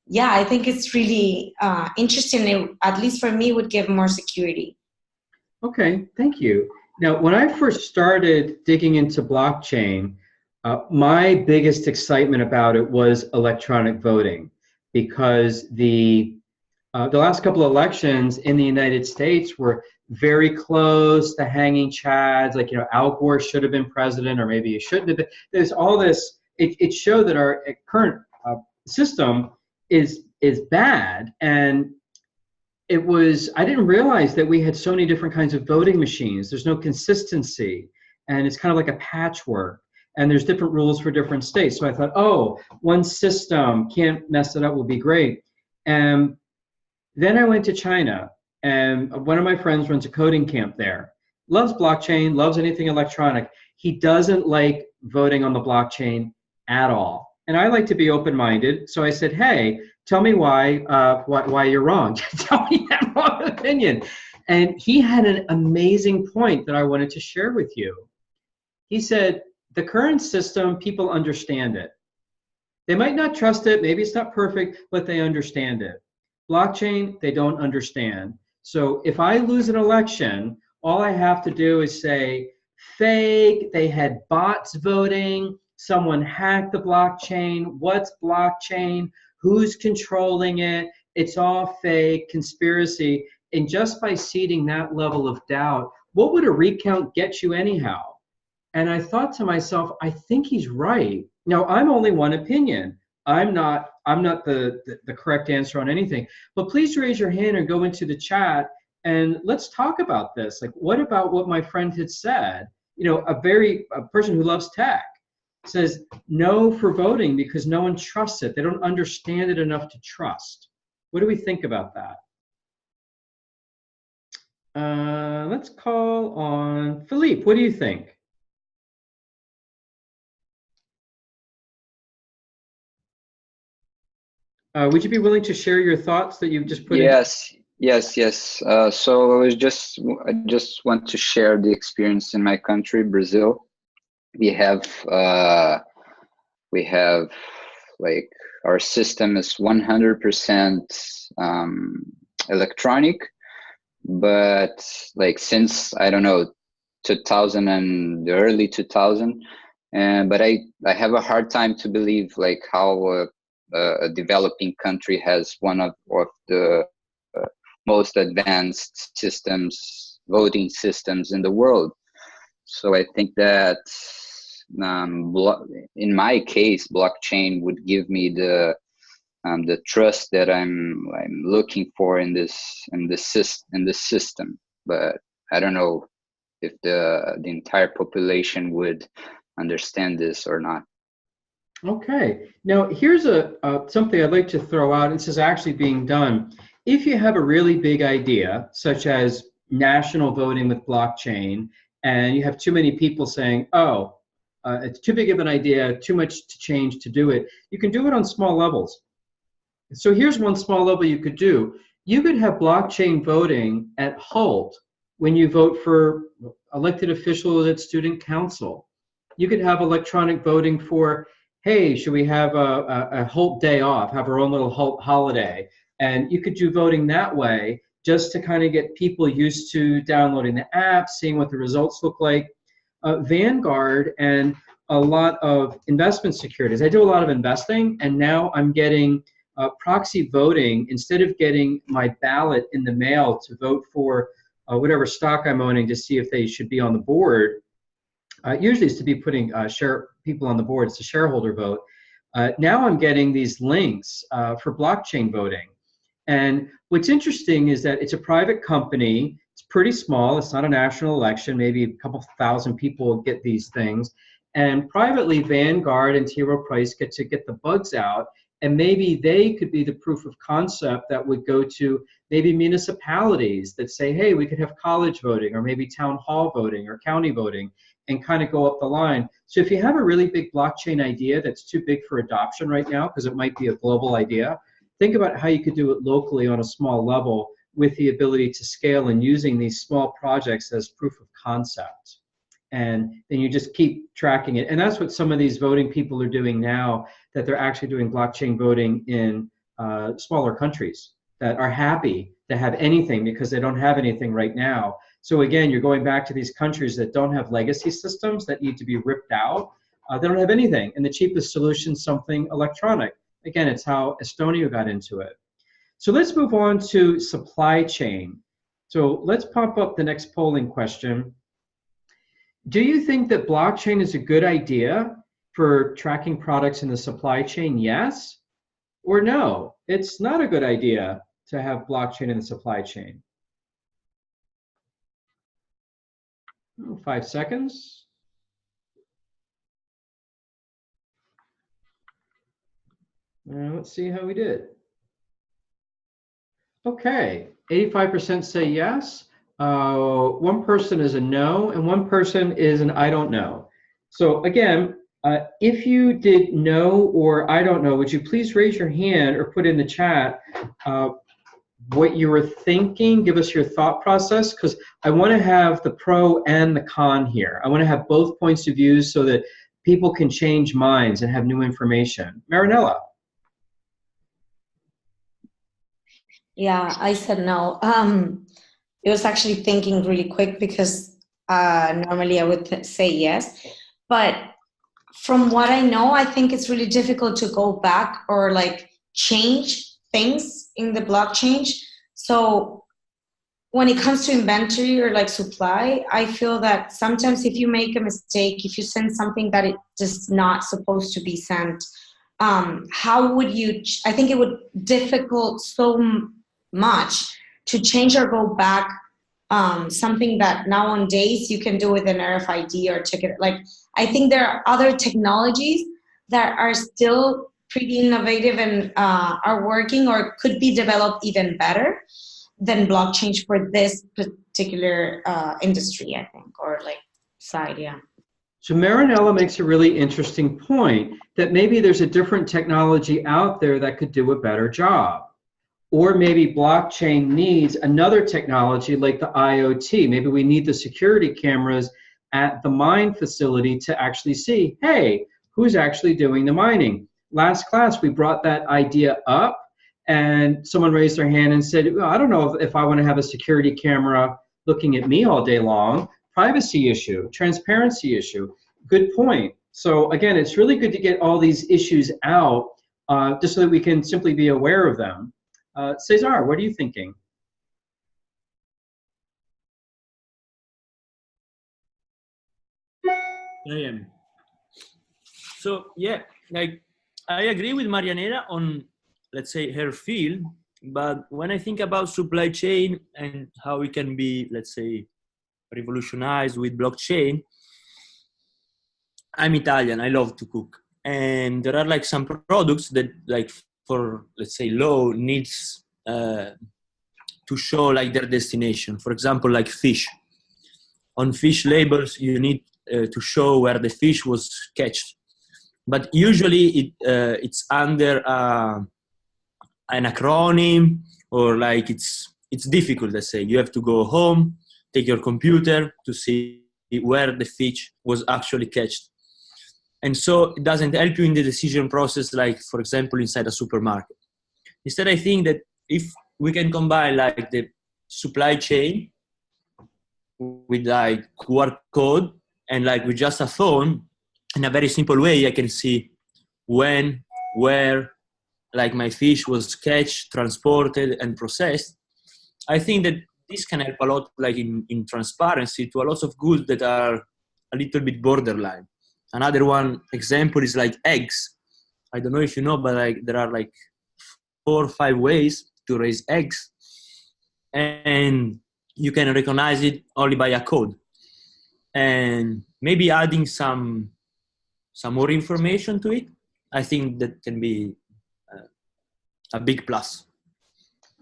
yeah, I think it's really interesting. It, at least for me, would give more security.
Okay, thank you. Now, when I first started digging into blockchain, my biggest excitement about it was electronic voting, because the last couple of elections in the United States were very close to hanging chads. Like, Al Gore should have been president, or maybe he shouldn't have been. There's all this. It showed that our current system is bad, and it was. I didn't realize that we had so many different kinds of voting machines. There's no consistency, and it's kind of like a patchwork. And there's different rules for different states. So I thought, oh, one system, can't mess it up, will be great. And then I went to China, and one of my friends runs a coding camp there. Loves blockchain, loves anything electronic. He doesn't like voting on the blockchain at all. And I like to be open-minded, so I said, hey, tell me why you're wrong. Tell me that wrong opinion. And he had an amazing point that I wanted to share with you. He said, the current system, people understand it. They might not trust it, maybe it's not perfect, but they understand it. Blockchain, they don't understand. So if I lose an election, all I have to do is say, fake, they had bots voting, someone hacked the blockchain, what's blockchain, who's controlling it, it's all fake, conspiracy. And just by seeding that level of doubt, what would a recount get you anyhow? And I thought to myself, I think he's right. Now, I'm only one opinion. I'm not the correct answer on anything. But please raise your hand and go into the chat and let's talk about this. Like, what about what my friend had said? You know, a person who loves tech says no for voting because no one trusts it. They don't understand it enough to trust. What do we think about that? Let's call on Philippe. What do you think? Would you be willing to share your thoughts that you've just put in?
Yes. So I just want to share the experience in my country, Brazil. We have like our system is 100% electronic, but like since I don't know 2000 and the early 2000, but I have a hard time to believe like how a developing country has one of the most advanced voting systems in the world. So I think that in my case, blockchain would give me the trust that I'm looking for in this system. But I don't know if the entire population would understand this or not.
Okay. Now here's something I'd like to throw out. This is actually being done. If you have a really big idea, such as national voting with blockchain, and you have too many people saying, oh, it's too big of an idea, too much to change to do it, you can do it on small levels. So here's one small level you could do. You could have blockchain voting at Hult when you vote for elected officials at student council. You could have electronic voting for, hey, should we have a Hult day off, have our own little Hult holiday? And you could do voting that way just to kind of get people used to downloading the app, seeing what the results look like. Vanguard and a lot of investment securities. I do a lot of investing, and now I'm getting proxy voting. Instead of getting my ballot in the mail to vote for whatever stock I'm owning to see if they should be on the board, usually it's to be putting people on the board. It's a shareholder vote. Now I'm getting these links for blockchain voting. And what's interesting is that it's a private company. It's pretty small. It's not a national election. Maybe a couple thousand people get these things. And privately, Vanguard and T. Rowe Price get to get the bugs out. And maybe they could be the proof of concept that would go to maybe municipalities that say, hey, we could have college voting, or maybe town hall voting, or county voting, and kind of go up the line. So if you have a really big blockchain idea that's too big for adoption right now, because it might be a global idea, think about how you could do it locally on a small level with the ability to scale and using these small projects as proof of concept. And then you just keep tracking it. And that's what some of these voting people are doing now, that they're actually doing blockchain voting in smaller countries that are happy to have anything because they don't have anything right now. So again, you're going back to these countries that don't have legacy systems that need to be ripped out. They don't have anything. And the cheapest solution is something electronic. Again, it's how Estonia got into it. So let's move on to supply chain. So let's pop up the next polling question. Do you think that blockchain is a good idea for tracking products in the supply chain? Yes or no? It's not a good idea to have blockchain in the supply chain. 5 seconds. Let's see how we did. Okay, 85% say yes. One person is a no, and one person is an I don't know. So again, if you did no or I don't know, would you please raise your hand or put in the chat what you were thinking? Give us your thought process, because I want to have the pro and the con here. I want to have both points of view so that people can change minds and have new information. Marinella.
Yeah, I said no. It was actually thinking really quick because normally I would say yes, but from what I know, I think it's really difficult to go back or like change things in the blockchain. So when it comes to inventory or like supply, I feel that sometimes if you make a mistake, if you send something that it just not supposed to be sent, how would you, I think it would difficult so much to change or go back something that nowadays you can do with an RFID or ticket. Like, I think there are other technologies that are still pretty innovative and are working or could be developed even better than blockchain for this particular industry, I think, or like side, yeah.
So Marinella makes a really interesting point that maybe there's a different technology out there that could do a better job. Or maybe blockchain needs another technology like the IoT. Maybe we need the security cameras at the mine facility to actually see, hey, who's actually doing the mining? Last class, we brought that idea up and someone raised their hand and said, well, I don't know if I want to have a security camera looking at me all day long. Privacy issue, transparency issue. Good point. So again, it's really good to get all these issues out just so that we can simply be aware of them. Cesar, what are you thinking?
I am. So yeah, like I agree with Marianela on, let's say, her field, but when I think about supply chain and how it can be, let's say, revolutionized with blockchain, I'm Italian, I love to cook. And there are like some products that like for, let's say, law needs to show like their destination. For example, like fish. On fish labels, you need to show where the fish was catched. But usually it's under an acronym, or like it's difficult, let's say. You have to go home, take your computer to see where the fish was actually catched. And so it doesn't help you in the decision process, like, for example, inside a supermarket. Instead, I think that if we can combine like the supply chain with like QR code and like with just a phone, in a very simple way, I can see when, where, like my fish was catched, transported, and processed. I think that this can help a lot, like in transparency to a lot of goods that are a little bit borderline. Another one example is like eggs. I don't know if you know, but like there are like 4 or 5 ways to raise eggs, and you can recognize it only by a code. And maybe adding some more information to it, I think that can be a big plus.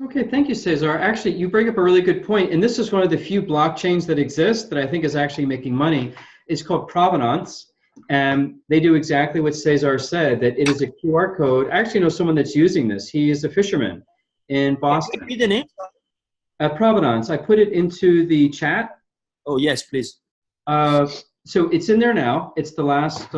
Okay, thank you, Cesar. Actually, you bring up a really good point, and this is one of the few blockchains that exist that I think is actually making money. It's called Provenance, and they do exactly what Cesar said, that it is a QR code. I actually know someone that's using this. He is a fisherman in Boston.
Can you repeat the name?
Provenance. I put it into the chat.
Oh, yes, please.
So it's in there now. It's the last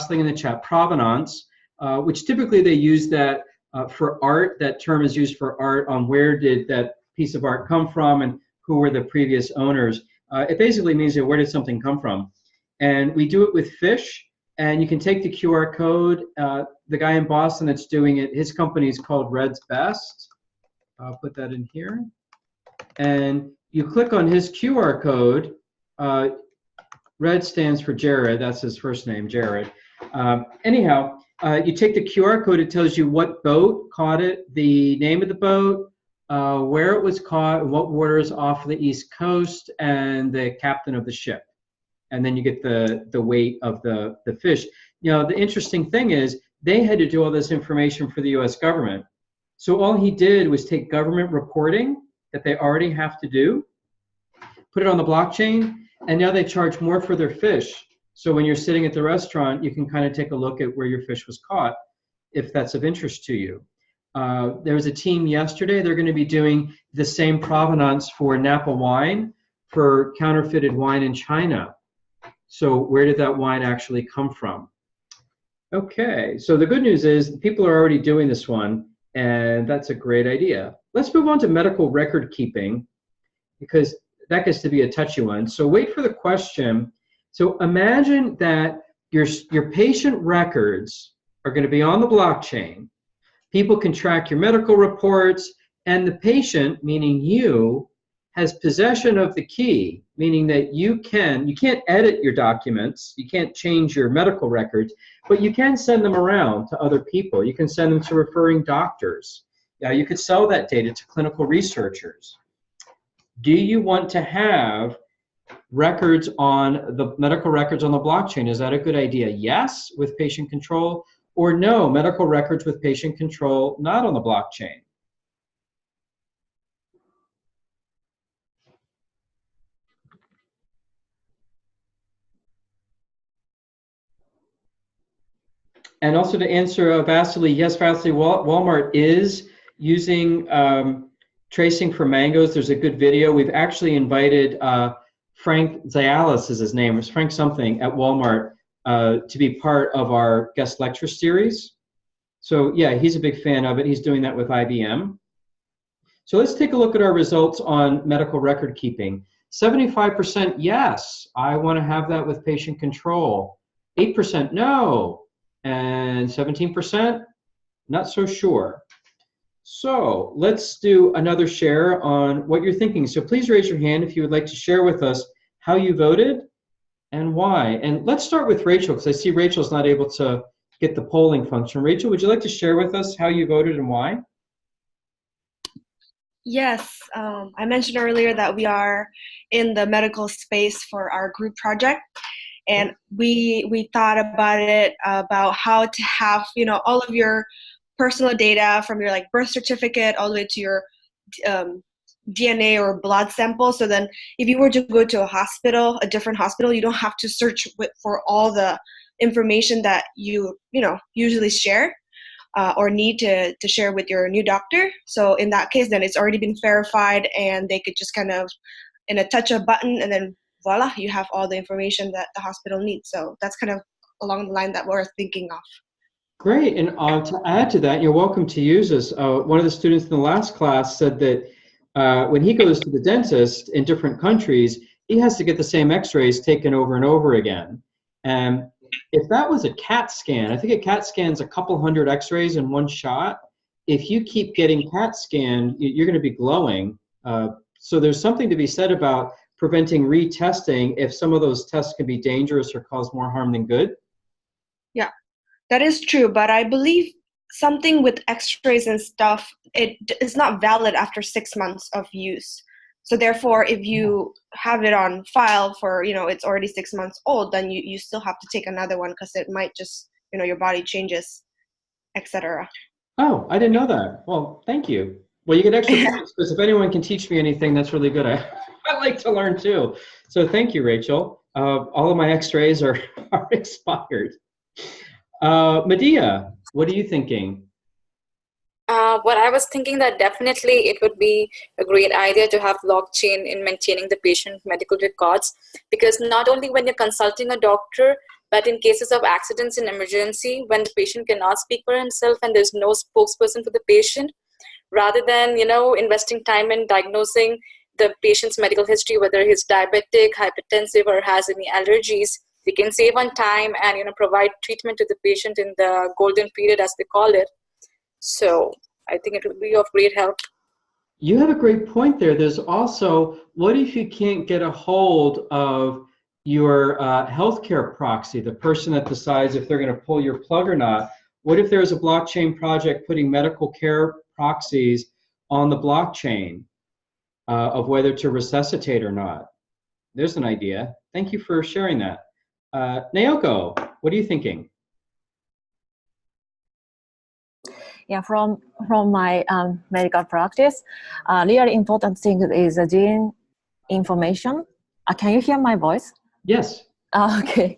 thing in the chat. Provenance, which typically they use that for art. That term is used for art on where did that piece of art come from and who were the previous owners. It basically means that where did something come from? And we do it with fish, and you can take the QR code. The guy in Boston that's doing it, his company is called Red's Best. I'll put that in here. And you click on his QR code. Red stands for Jared. That's his first name, Jared. Anyhow, you take the QR code. It tells you what boat caught it, the name of the boat, where it was caught, what waters off the East Coast, and the captain of the ship. And then you get the weight of the fish. You know, the interesting thing is they had to do all this information for the US government. So all he did was take government reporting that they already have to do, put it on the blockchain, and now they charge more for their fish. So when you're sitting at the restaurant, you can kind of take a look at where your fish was caught, if that's of interest to you. There was a team yesterday, they're going to be doing the same provenance for Napa wine, for counterfeited wine in China. So where did that wine actually come from? Okay, so the good news is people are already doing this one, and that's a great idea. Let's move on to medical record keeping, because that gets to be a touchy one. So wait for the question. So imagine that your patient records are going to be on the blockchain. People can track your medical reports, and the patient, meaning you, has possession of the key, meaning that you can't edit your documents, you can't change your medical records, but you can send them around to other people. You can send them to referring doctors. You could sell that data to clinical researchers. Do you want to have records on the medical records on the blockchain? Is that a good idea? Yes, with patient control, or no, medical records with patient control not on the blockchain? And also to answer Vasily, yes, Vasily, Walmart is using tracing for mangoes. There's a good video. We've actually invited Frank Zialis is his name, it's Frank something at Walmart to be part of our guest lecture series. So yeah, he's a big fan of it. He's doing that with IBM. So let's take a look at our results on medical record keeping. 75% yes, I want to have that with patient control. 8% no. And 17%, not so sure. So let's do another share on what you're thinking. So please raise your hand if you would like to share with us how you voted and why. And let's start with Rachel, because I see Rachel's not able to get the polling function. Rachel, would you like to share with us how you voted and why?
Yes, I mentioned earlier that we are in the medical space for our group project. And we thought about it, about how to have, all of your personal data from your like birth certificate all the way to your DNA or blood sample. So then if you were to go to a different hospital, you don't have to search for all the information that you usually share or need to share with your new doctor. So in that case, then it's already been verified and they could just kind of, in a touch of a button, and then voila, you have all the information that the hospital needs. So that's kind of along the line that we're thinking of.
Great, and to add to that, you're welcome to use this. One of the students in the last class said that when he goes to the dentist in different countries, he has to get the same x-rays taken over and over again. And if that was a CAT scan, I think a CAT scan's a couple hundred x-rays in one shot. If you keep getting CAT scanned, you're going to be glowing. So there's something to be said about preventing retesting if some of those tests can be dangerous or cause more harm than good?
Yeah, that is true. But I believe something with x-rays and stuff, it is not valid after 6 months of use. So therefore, if you have it on file for, it's already 6 months old, then you still have to take another one because it might just, your body changes, etc.
Oh, I didn't know that. Well, thank you. Well, you get extra points because if anyone can teach me anything, that's really good. I like to learn too. So thank you, Rachel. All of my x-rays are expired. Medea, what are you thinking?
What I was thinking that definitely it would be a great idea to have blockchain in maintaining the patient medical records, because not only when you're consulting a doctor, but in cases of accidents and emergency, when the patient cannot speak for himself and there's no spokesperson for the patient, rather than, investing time in diagnosing the patient's medical history, whether he's diabetic, hypertensive, or has any allergies, we can save on time and, provide treatment to the patient in the golden period, as they call it. So I think it would be of great help.
You have a great point there. There's also, what if you can't get a hold of your healthcare proxy, the person that decides if they're going to pull your plug or not? What if there's a blockchain project putting medical care proxies on the blockchain of whether to resuscitate or not? There's an idea. Thank you for sharing that. Naoko, what are you thinking?
Yeah, from my medical practice, really important thing is the gene information. Can you hear my voice?
Yes.
Okay,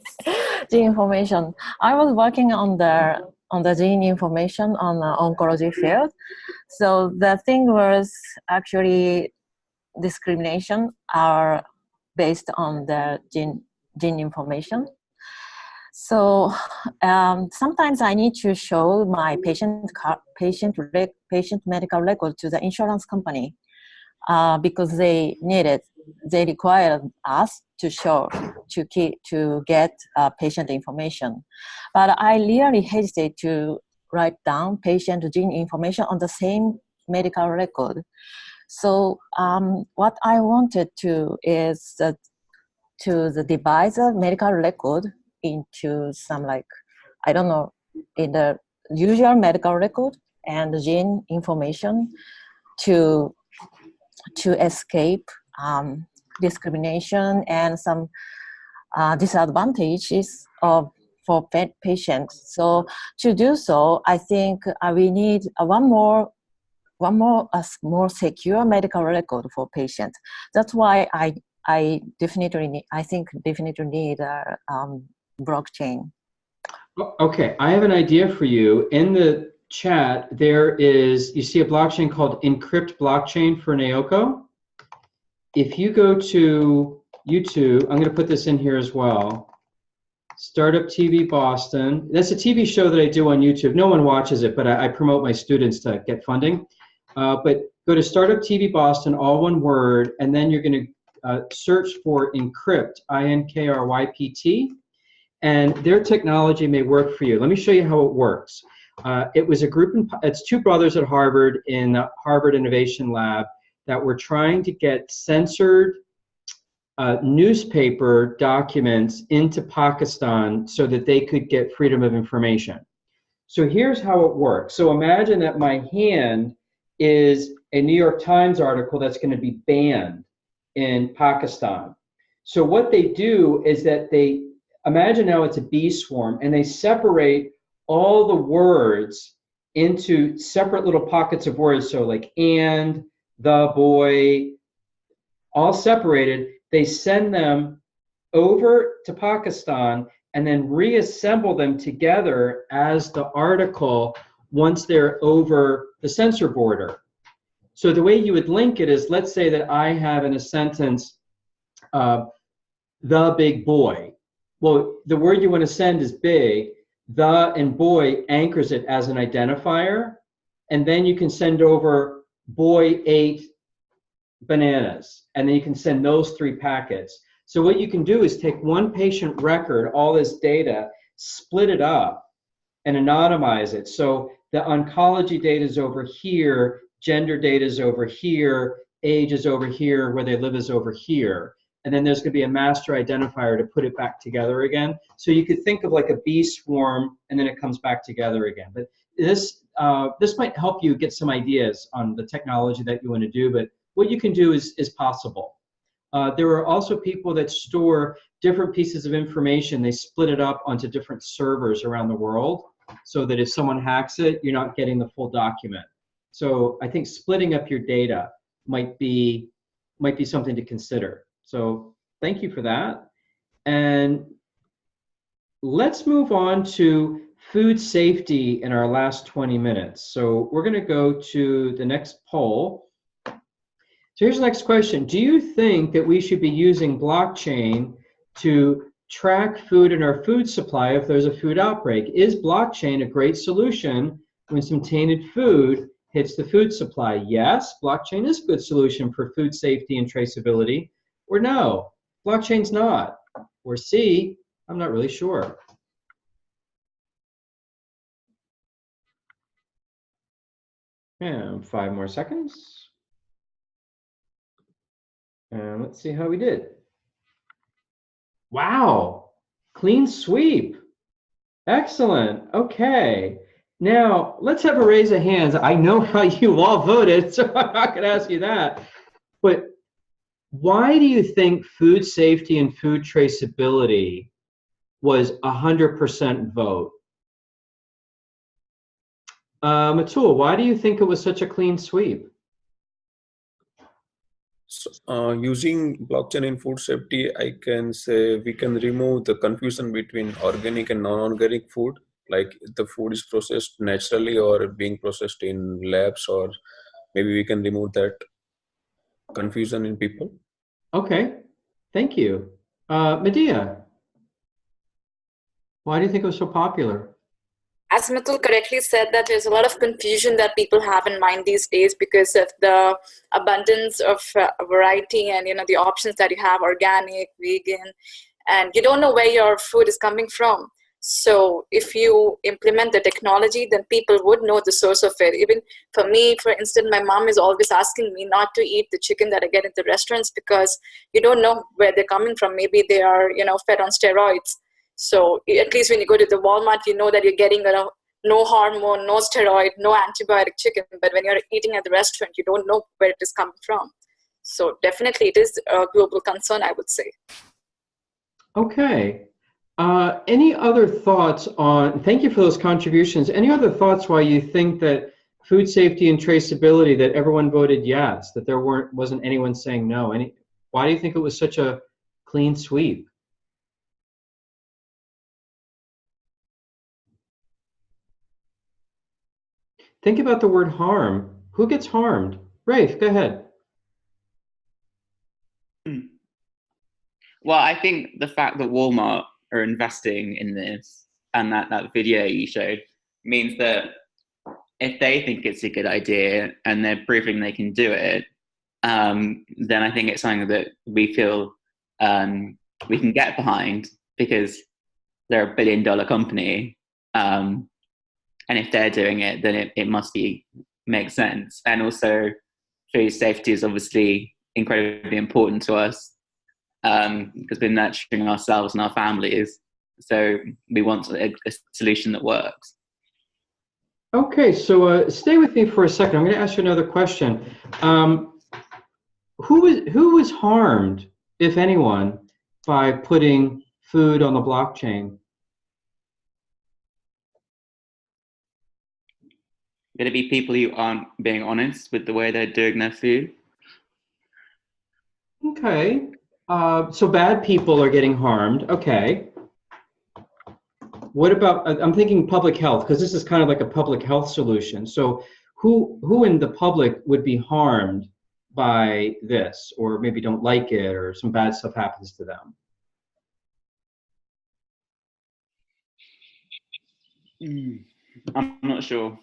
gene information. I was working on the gene information on the oncology field. So the thing was actually discrimination are based on the gene information. So sometimes I need to show my patient medical record to the insurance company because they need it they require us to show to get patient information. But I really hesitate to write down patient gene information on the same medical record. So what I wanted to is to divide the medical record into some, like, I don't know, in the usual medical record and gene information to escape discrimination and some disadvantages for patients. So to do so, I think we need one more secure medical record for patients. That's why I definitely need blockchain.
Okay, I have an idea for you. In the chat, you see a blockchain called Encrypt Blockchain for Naoko. If you go to YouTube, I'm going to put this in here as well. Startup TV Boston. That's a TV show that I do on YouTube. No one watches it, but I promote my students to get funding. But go to Startup TV Boston, all one word, and then you're going to search for Encrypt, INKRYPT, and their technology may work for you. Let me show you how it works. It was a group, it's two brothers at Harvard in the Harvard Innovation Lab that were trying to get censored newspaper documents into Pakistan so that they could get freedom of information. So here's how it works. So imagine that my hand is a New York Times article that's going to be banned in Pakistan. So what they do is that they imagine now it's a bee swarm, and they separate all the words into separate little pockets of words. So like and, the, boy, all separated. They send them over to Pakistan and then reassemble them together as the article once they're over the censor border. So the way you would link it is, let's say that I have in a sentence, the big boy. Well, the word you want to send is big. The and boy anchors it as an identifier. And then you can send over boy ate bananas. And then you can send those 3 packets. So what you can do is take one patient record, all this data, split it up, and anonymize it. So the oncology data is over here, gender data is over here, age is over here, where they live is over here. And then there's going to be a master identifier to put it back together again. So you could think of like a bee swarm, and then it comes back together again. But this might help you get some ideas on the technology that you want to do. But what you can do is possible. There are also people that store different pieces of information. They split it up onto different servers around the world so that if someone hacks it, you're not getting the full document. So I think splitting up your data might be something to consider. So thank you for that. And let's move on to food safety in our last 20 minutes. So we're going to go to the next poll. So here's the next question. Do you think that we should be using blockchain to track food in our food supply if there's a food outbreak? Is blockchain a great solution when some tainted food hits the food supply? Yes, blockchain is a good solution for food safety and traceability. Or no, blockchain's not. Or C, I'm not really sure. And 5 more seconds. And let's see how we did. Wow, clean sweep. Excellent. Okay. Now, let's have a raise of hands. I know how you all voted, so I'm not going to ask you that. But why do you think food safety and food traceability was 100% vote? Matul, why do you think it was such a clean sweep?
So, using blockchain in food safety, I can say we can remove the confusion between organic and non-organic food, like the food is processed naturally or being processed in labs, or maybe we can remove that confusion in people.
Okay, thank you. Medea, why do you think it was so popular?
as Mithil correctly said, that there's a lot of confusion that people have in mind these days because of the abundance of variety and the options that you have, organic, vegan, and you don't know where your food is coming from. So if you implement the technology, then people would know the source of it. Even for me, for instance, my mom is always asking me not to eat the chicken that I get at the restaurants because you don't know where they're coming from. Maybe they are, fed on steroids. So at least when you go to the Walmart, you know that you're getting no hormone, no steroid, no antibiotic chicken. But when you're eating at the restaurant, you don't know where it is coming from. So definitely it is a global concern, I would say.
Okay. Any other thoughts on, thank you for those contributions. Any other thoughts why you think that food safety and traceability, that everyone voted yes, that there wasn't anyone saying no? Why do you think it was such a clean sweep? Think about the word harm. Who gets harmed? Rafe, go ahead.
Well, I think the fact that Walmart are investing in this and that video you showed means that if they think it's a good idea and they're proving they can do it, then I think it's something that we feel we can get behind because they're a billion-dollar company. And if they're doing it, then it must make sense. And also, food safety is obviously incredibly important to us because we're nurturing ourselves and our families. So we want a solution that works.
Okay, so stay with me for a second. I'm going to ask you another question. Who was harmed, if anyone, by putting food on the blockchain?
Going to be people who aren't being honest with the way they're doing their food.
Okay, so bad people are getting harmed. Okay. What about, I'm thinking public health, because this is kind of like a public health solution. So who in the public would be harmed by this, or maybe don't like it, or some bad stuff happens to them?
I'm not sure.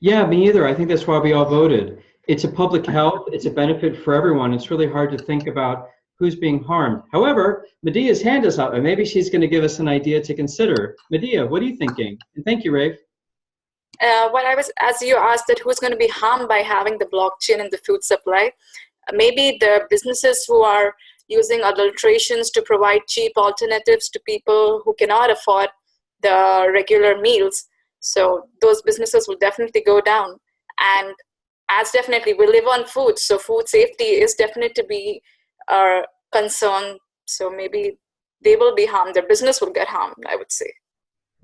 Yeah, me either. I think that's why we all voted. It's a public health, it's a benefit for everyone. It's really hard to think about who's being harmed. However, Medea's hand is up, and maybe she's going to give us an idea to consider. Medea, what are you thinking? And thank you, Rafe.
As you asked that who's going to be harmed by having the blockchain in the food supply, maybe the businesses who are using adulterations to provide cheap alternatives to people who cannot afford the regular meals. So those businesses will definitely go down. And as definitely we live on food, so food safety is definitely to be a concern. So maybe they will be harmed, their business will get harmed, I would say.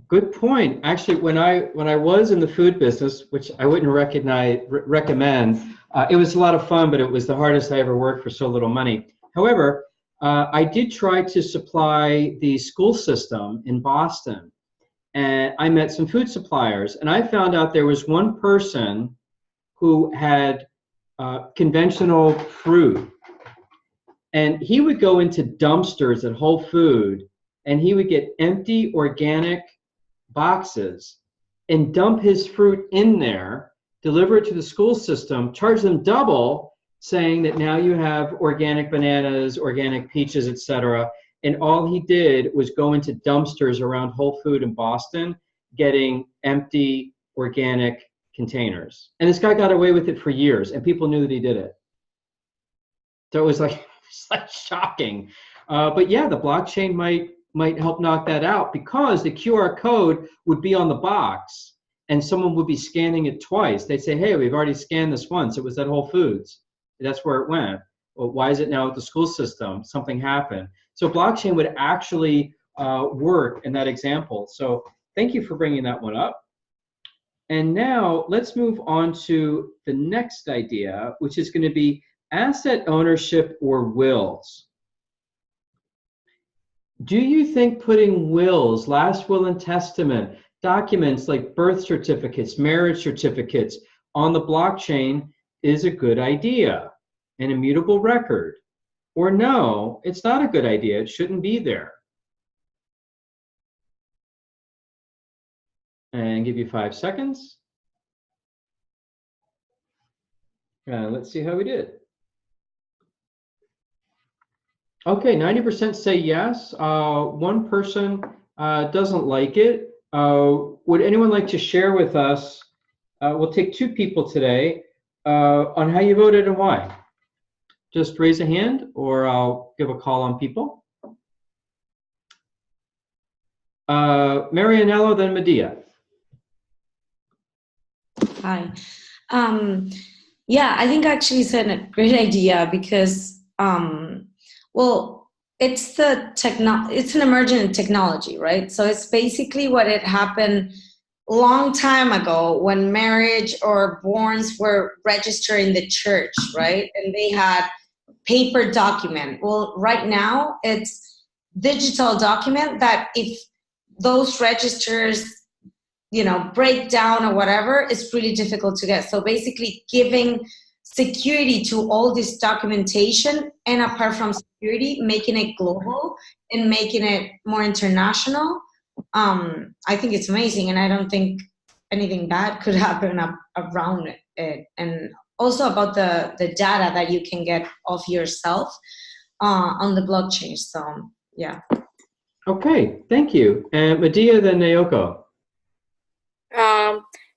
Good point. Actually, when I was in the food business, which I wouldn't recommend, it was a lot of fun, but it was the hardest I ever worked for so little money. However, I did try to supply the school system in Boston, and I met some food suppliers, and I found out there was one person who had conventional fruit, and he would go into dumpsters at Whole Food, and he would get empty organic boxes and dump his fruit in there, deliver it to the school system, charge them double, saying that now you have organic bananas, organic peaches, etc. And all he did was go into dumpsters around Whole Food in Boston, getting empty organic containers. And this guy got away with it for years, and people knew that he did it. So it was like, it's like shocking. But yeah, the blockchain might help knock that out, because the QR code would be on the box and someone would be scanning it twice. They'd say, hey, we've already scanned this once. It was at Whole Foods. That's where it went. Well, why is it now at the school system? Something happened. So blockchain would actually work in that example. So thank you for bringing that one up. And now let's move on to the next idea, which is going to be asset ownership or wills. Do you think putting wills, last will and testament, documents like birth certificates, marriage certificates on the blockchain is a good idea? An immutable record? Or no, it's not a good idea, it shouldn't be there? and give you 5 seconds. And let's see how we did. Okay, 90% say yes. One person doesn't like it. Would anyone like to share with us? We'll take 2 people today on how you voted and why. Just raise a hand, or I'll give a call on people. Marianello, then Medea.
Hi. Yeah, I think actually it's a great idea because, well, it's an emergent technology, right? So it's basically what had happened long time ago when marriage or borns were registered in the church, right? And they had paper document. Well, right now it's digital document that if those registers, you know, break down or whatever, it's really difficult to get. So basically giving security to all this documentation, and apart from security, making it global and making it more international. I think it's amazing, and I don't think anything bad could happen around it. And also about the data that you can get of yourself on the blockchain. So yeah.
Okay, thank you. And Medea, then Naoko.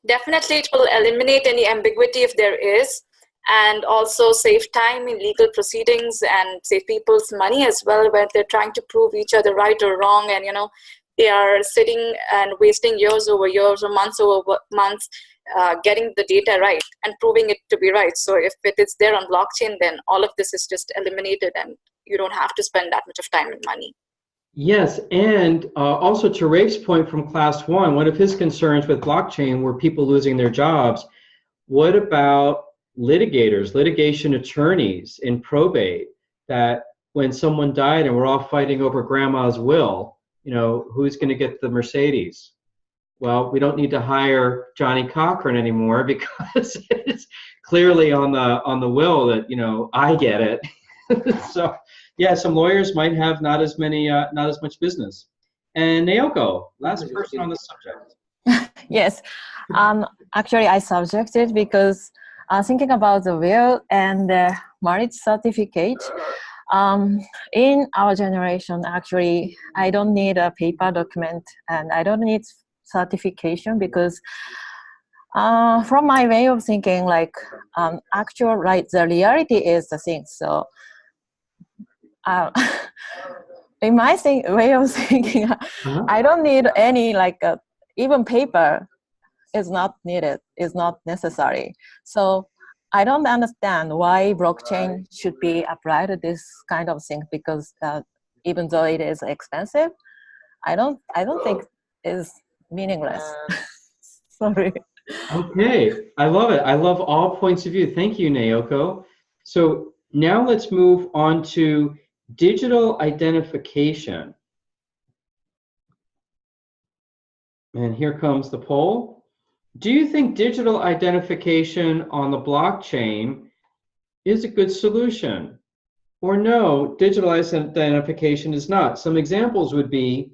Definitely, it will eliminate any ambiguity if there is, and also save time in legal proceedings and save people's money as well when they're trying to prove each other right or wrong, and they are sitting and wasting years over years or months over months getting the data right and proving it to be right. So if it is there on blockchain, then all of this is just eliminated and you don't have to spend that much of time and money.
Yes, and also to Rafe's point from class 1, one of his concerns with blockchain were people losing their jobs. What about litigators, litigation attorneys in probate, that when someone died and we're all fighting over grandma's will, who's going to get the Mercedes? Well, we don't need to hire Johnny Cochran anymore because it's clearly on the will that, I get it. So yeah, some lawyers might have not as much business. And Naoko, last person on the subject.
Yes, actually I subjected because thinking about the will and the marriage certificate, in our generation, actually, I don't need a paper document and I don't need certification because from my way of thinking, like the reality is the thing. So in my way of thinking, I don't need any even paper is not needed, is not necessary. So I don't understand why blockchain should be applied to this kind of thing, because even though it is expensive, I don't think it's meaningless. Sorry.
Okay, I love it. I love all points of view. Thank you, Naoko. So now let's move on to digital identification. And here comes the poll. Do you think digital identification on the blockchain is a good solution? Or no, digital identification is not. Some examples would be,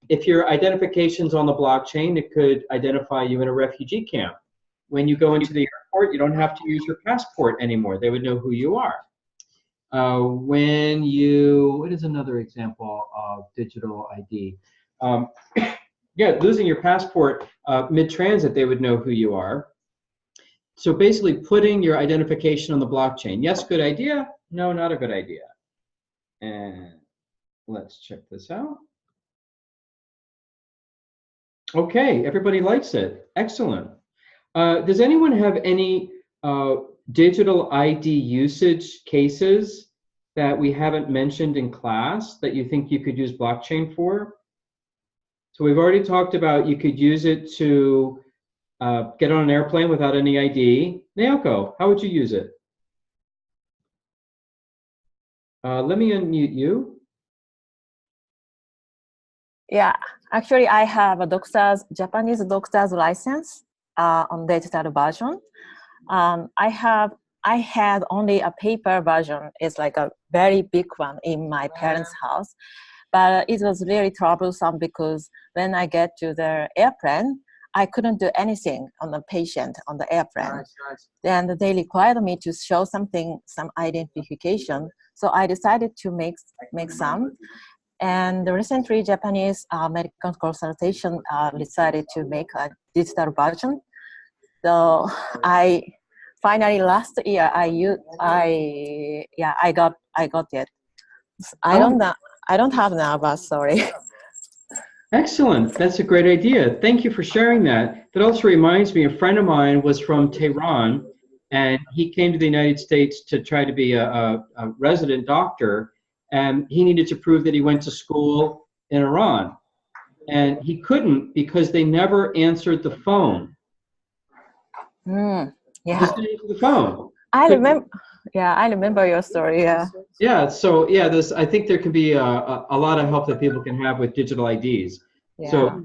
if your identification's on the blockchain, it could identify you in a refugee camp. When you go into the airport, you don't have to use your passport anymore. They would know who you are. What is another example of digital ID? Yeah, losing your passport mid-transit, they would know who you are. So basically putting your identification on the blockchain. Yes, good idea. No, not a good idea. And let's check this out. Okay, everybody likes it. Excellent. Does anyone have any digital ID usage cases that we haven't mentioned in class that you think you could use blockchain for? So we've already talked about you could use it to get on an airplane without any ID. Naoko, how would you use it? Let me unmute you.
Yeah, actually I have a Japanese doctor's license on digital version. I had only a paper version. It's like a very big one in my parents' house. But it was really troublesome because when I get to the airplane, I couldn't do anything on the patient on the airplane. Then they required me to show something, some identification. So I decided to make some. And recently, Japanese medical consultation decided to make a digital version. So I finally last year I got it. I don't have now, but sorry.
Excellent. That's a great idea. Thank you for sharing that. That also reminds me, a friend of mine was from Tehran, and he came to the United States to try to be a resident doctor, and he needed to prove that he went to school in Iran. And he couldn't because they never answered the phone.
Yeah.
Just didn't answer the phone.
I remember your story. Yeah.
Yeah. So yeah, I think there can be a lot of help that people can have with digital IDs.
Yeah.
So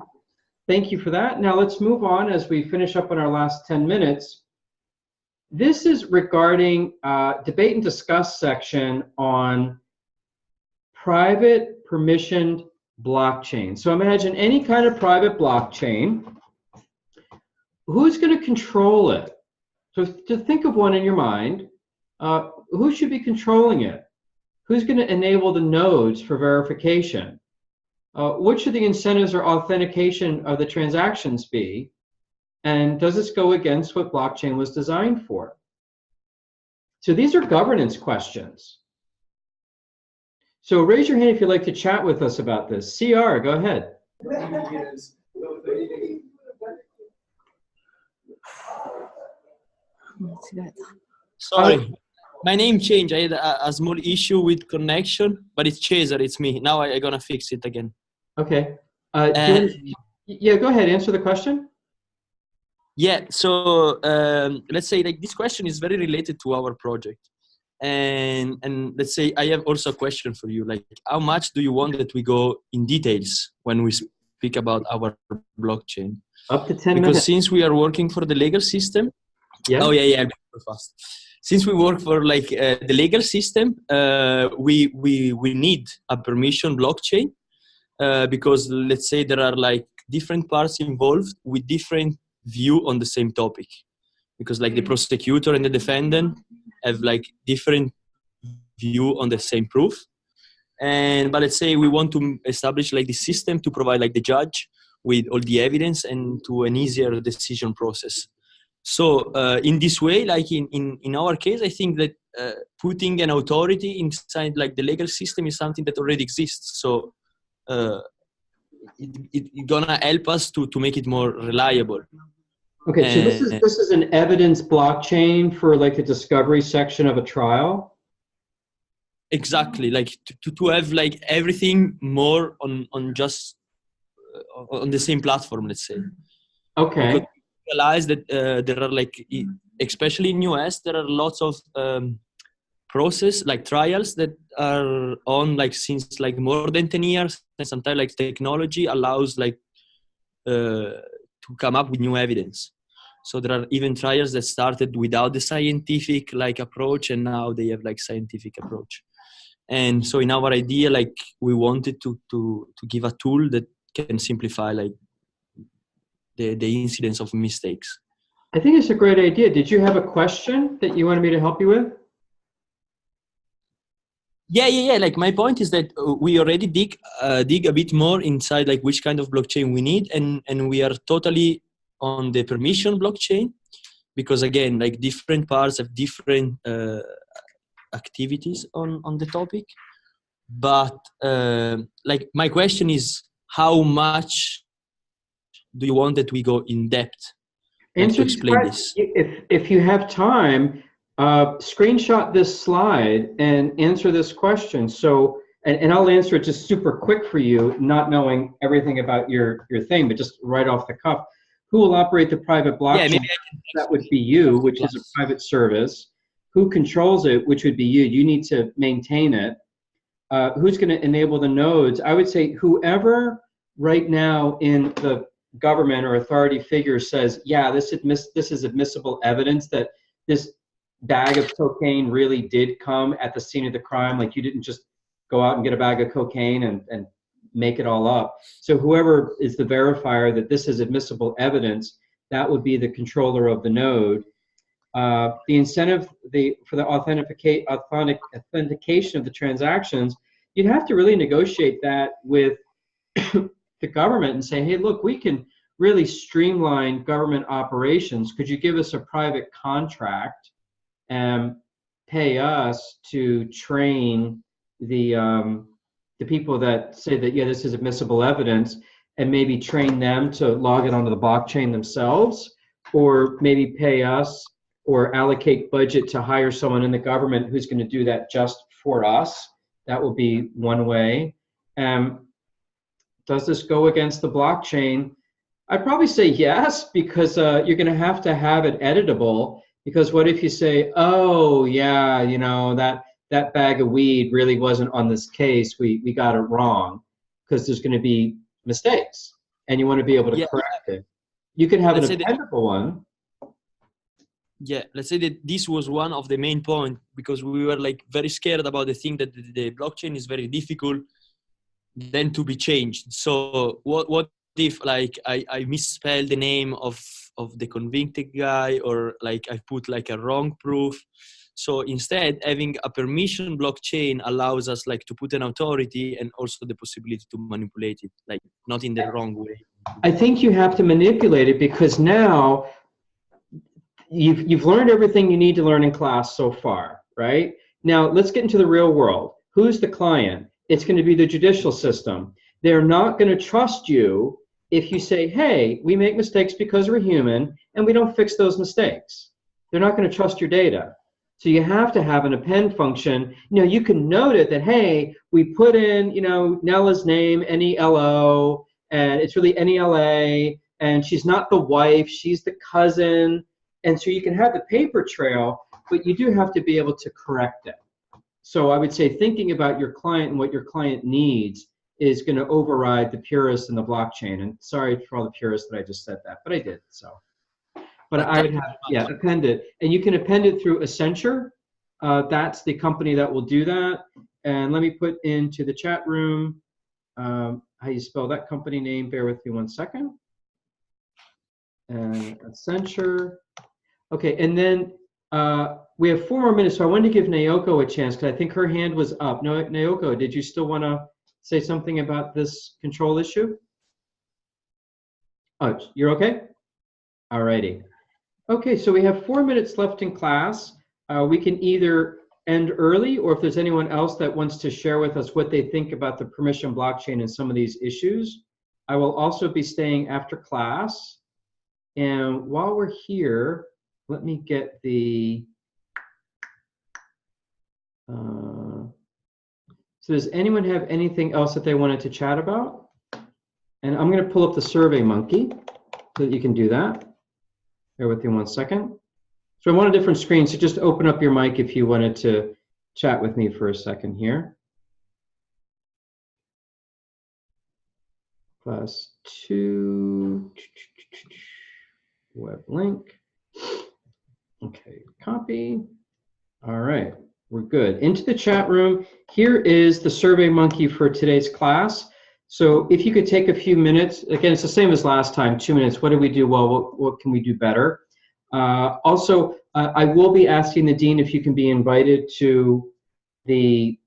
thank you for that. Now let's move on as we finish up on our last 10 minutes. This is regarding debate and discuss section on private permissioned blockchain. So imagine any kind of private blockchain. Who's going to control it? So to think of one in your mind, who should be controlling it? Who's going to enable the nodes for verification? What should the incentives or authentication of the transactions be? And does this go against what blockchain was designed for? So these are governance questions. So raise your hand if you'd like to chat with us about this. CR, go ahead.
Sorry, my name changed. I had a small issue with connection, but it's Cesar, it's me. Now I'm gonna fix it again.
Okay. Yeah, go ahead, answer the question.
Yeah, so let's say like this question is very related to our project. And let's say I have also a question for you, like how much do you want that we go in details when we speak about our blockchain?
Up to 10 minutes.
Because since we are working for the legal system,
yeah.
Oh yeah, fast. Since we work for like the legal system, we need a permission blockchain because let's say there are like different parts involved with different view on the same topic. Because like the prosecutor and the defendant have like different view on the same proof. But let's say we want to establish like the system to provide like the judge with all the evidence and to an easier decision process. So in this way, like in our case, I think that putting an authority inside like the legal system is something that already exists. So it's gonna help us to make it more reliable.
Okay, so this is an evidence blockchain for like the discovery section of a trial?
Exactly, like to have like everything more on just on the same platform, let's say.
Okay.
Because we realize that there are like, especially in US, there are lots of process like trials that are on like since like more than 10 years, and sometimes like technology allows like to come up with new evidence. So there are even trials that started without the scientific like approach, and now they have like scientific approach. And so in our idea, like we wanted to give a tool that can simplify like the incidence of mistakes.
I think it's a great idea. Did you have a question that you wanted me to help you with?
Yeah. Like my point is that we already dig a bit more inside like which kind of blockchain we need, and we are totally on the permission blockchain, because again, like different parts have different activities on the topic. But like my question is, how much do you want that we go in depth to explain this?
If you have time, screenshot this slide and answer this question. So, and I'll answer it just super quick for you, not knowing everything about your thing, but just right off the cuff. Who will operate the private blockchain?
Yeah,
that would be you, which is a private service. Who controls it, which would be you. You need to maintain it. Who's going to enable the nodes? I would say whoever right now in the government or authority figure says, yeah, this is admissible evidence that this bag of cocaine really did come at the scene of the crime. Like you didn't just go out and get a bag of cocaine and make it all up. So whoever is the verifier that this is admissible evidence, that would be the controller of the node. The incentive for the authentication of the transactions, you'd have to really negotiate that with the government and say, hey, look, we can really streamline government operations. Could you give us a private contract and pay us to train the people that say that, yeah, this is admissible evidence, and maybe train them to log it onto the blockchain themselves, or maybe pay us or allocate budget to hire someone in the government who's going to do that just for us. That will be one way. Does this go against the blockchain? I'd probably say yes, because you're going to have it editable. Because what if you say, oh yeah, you know, that bag of weed really wasn't on this case. We got it wrong, because there's going to be mistakes, and you want to be able to correct it. You can have an appendable one.
Yeah, let's say that this was one of the main points, because we were like very scared about the thing that the blockchain is very difficult then to be changed. So what if like I misspelled the name of the convicted guy, or like I put like a wrong proof? So instead, having a permission blockchain allows us like to put an authority and also the possibility to manipulate it, like not in the wrong way.
I think you have to manipulate it, because now you've learned everything you need to learn in class so far, right? Now let's get into the real world. Who's the client? It's going to be the judicial system. They're not going to trust you if you say, hey, we make mistakes because we're human and we don't fix those mistakes. They're not going to trust your data. So you have to have an append function. You know, you can note it that, hey, we put in, you know, Nella's name, N-E-L-O, and it's really N-E-L-A, and she's not the wife, she's the cousin. And so you can have the paper trail, but you do have to be able to correct it. So I would say thinking about your client and what your client needs is going to override the purists in the blockchain. And sorry for all the purists that I just said that, but I did. So, but I would have, yeah, append it. And you can append it through Accenture. That's the company that will do that. And let me put into the chat room how you spell that company name. Bear with me one second. And Accenture. Okay, and then we have 4 more minutes, so I wanted to give Naoko a chance, because I think her hand was up. No, Naoko, did you still want to say something about this control issue? Oh, you're okay? All righty. Okay, so we have 4 minutes left in class. We can either end early, or if there's anyone else that wants to share with us what they think about the permission blockchain and some of these issues. I will also be staying after class. And while we're here, let me get the, so does anyone have anything else that they wanted to chat about? And I'm going to pull up the Survey Monkey so that you can do that. Bear with me one second. So I'm on a different screen, so just open up your mic if you wanted to chat with me for a second here. +2, web link. Okay, copy. All right, we're good. Into the chat room. Here is the Survey Monkey for today's class. So if you could take a few minutes, again, it's the same as last time, 2 minutes. What did we do well? What can we do better? Also, I will be asking the dean if you can be invited to the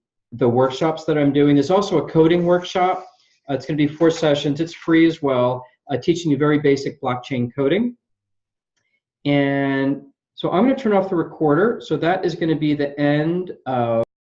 workshops that I'm doing. There's also a coding workshop. It's going to be 4 sessions. It's free as well, teaching you very basic blockchain coding. And so I'm going to turn off the recorder. So that is going to be the end of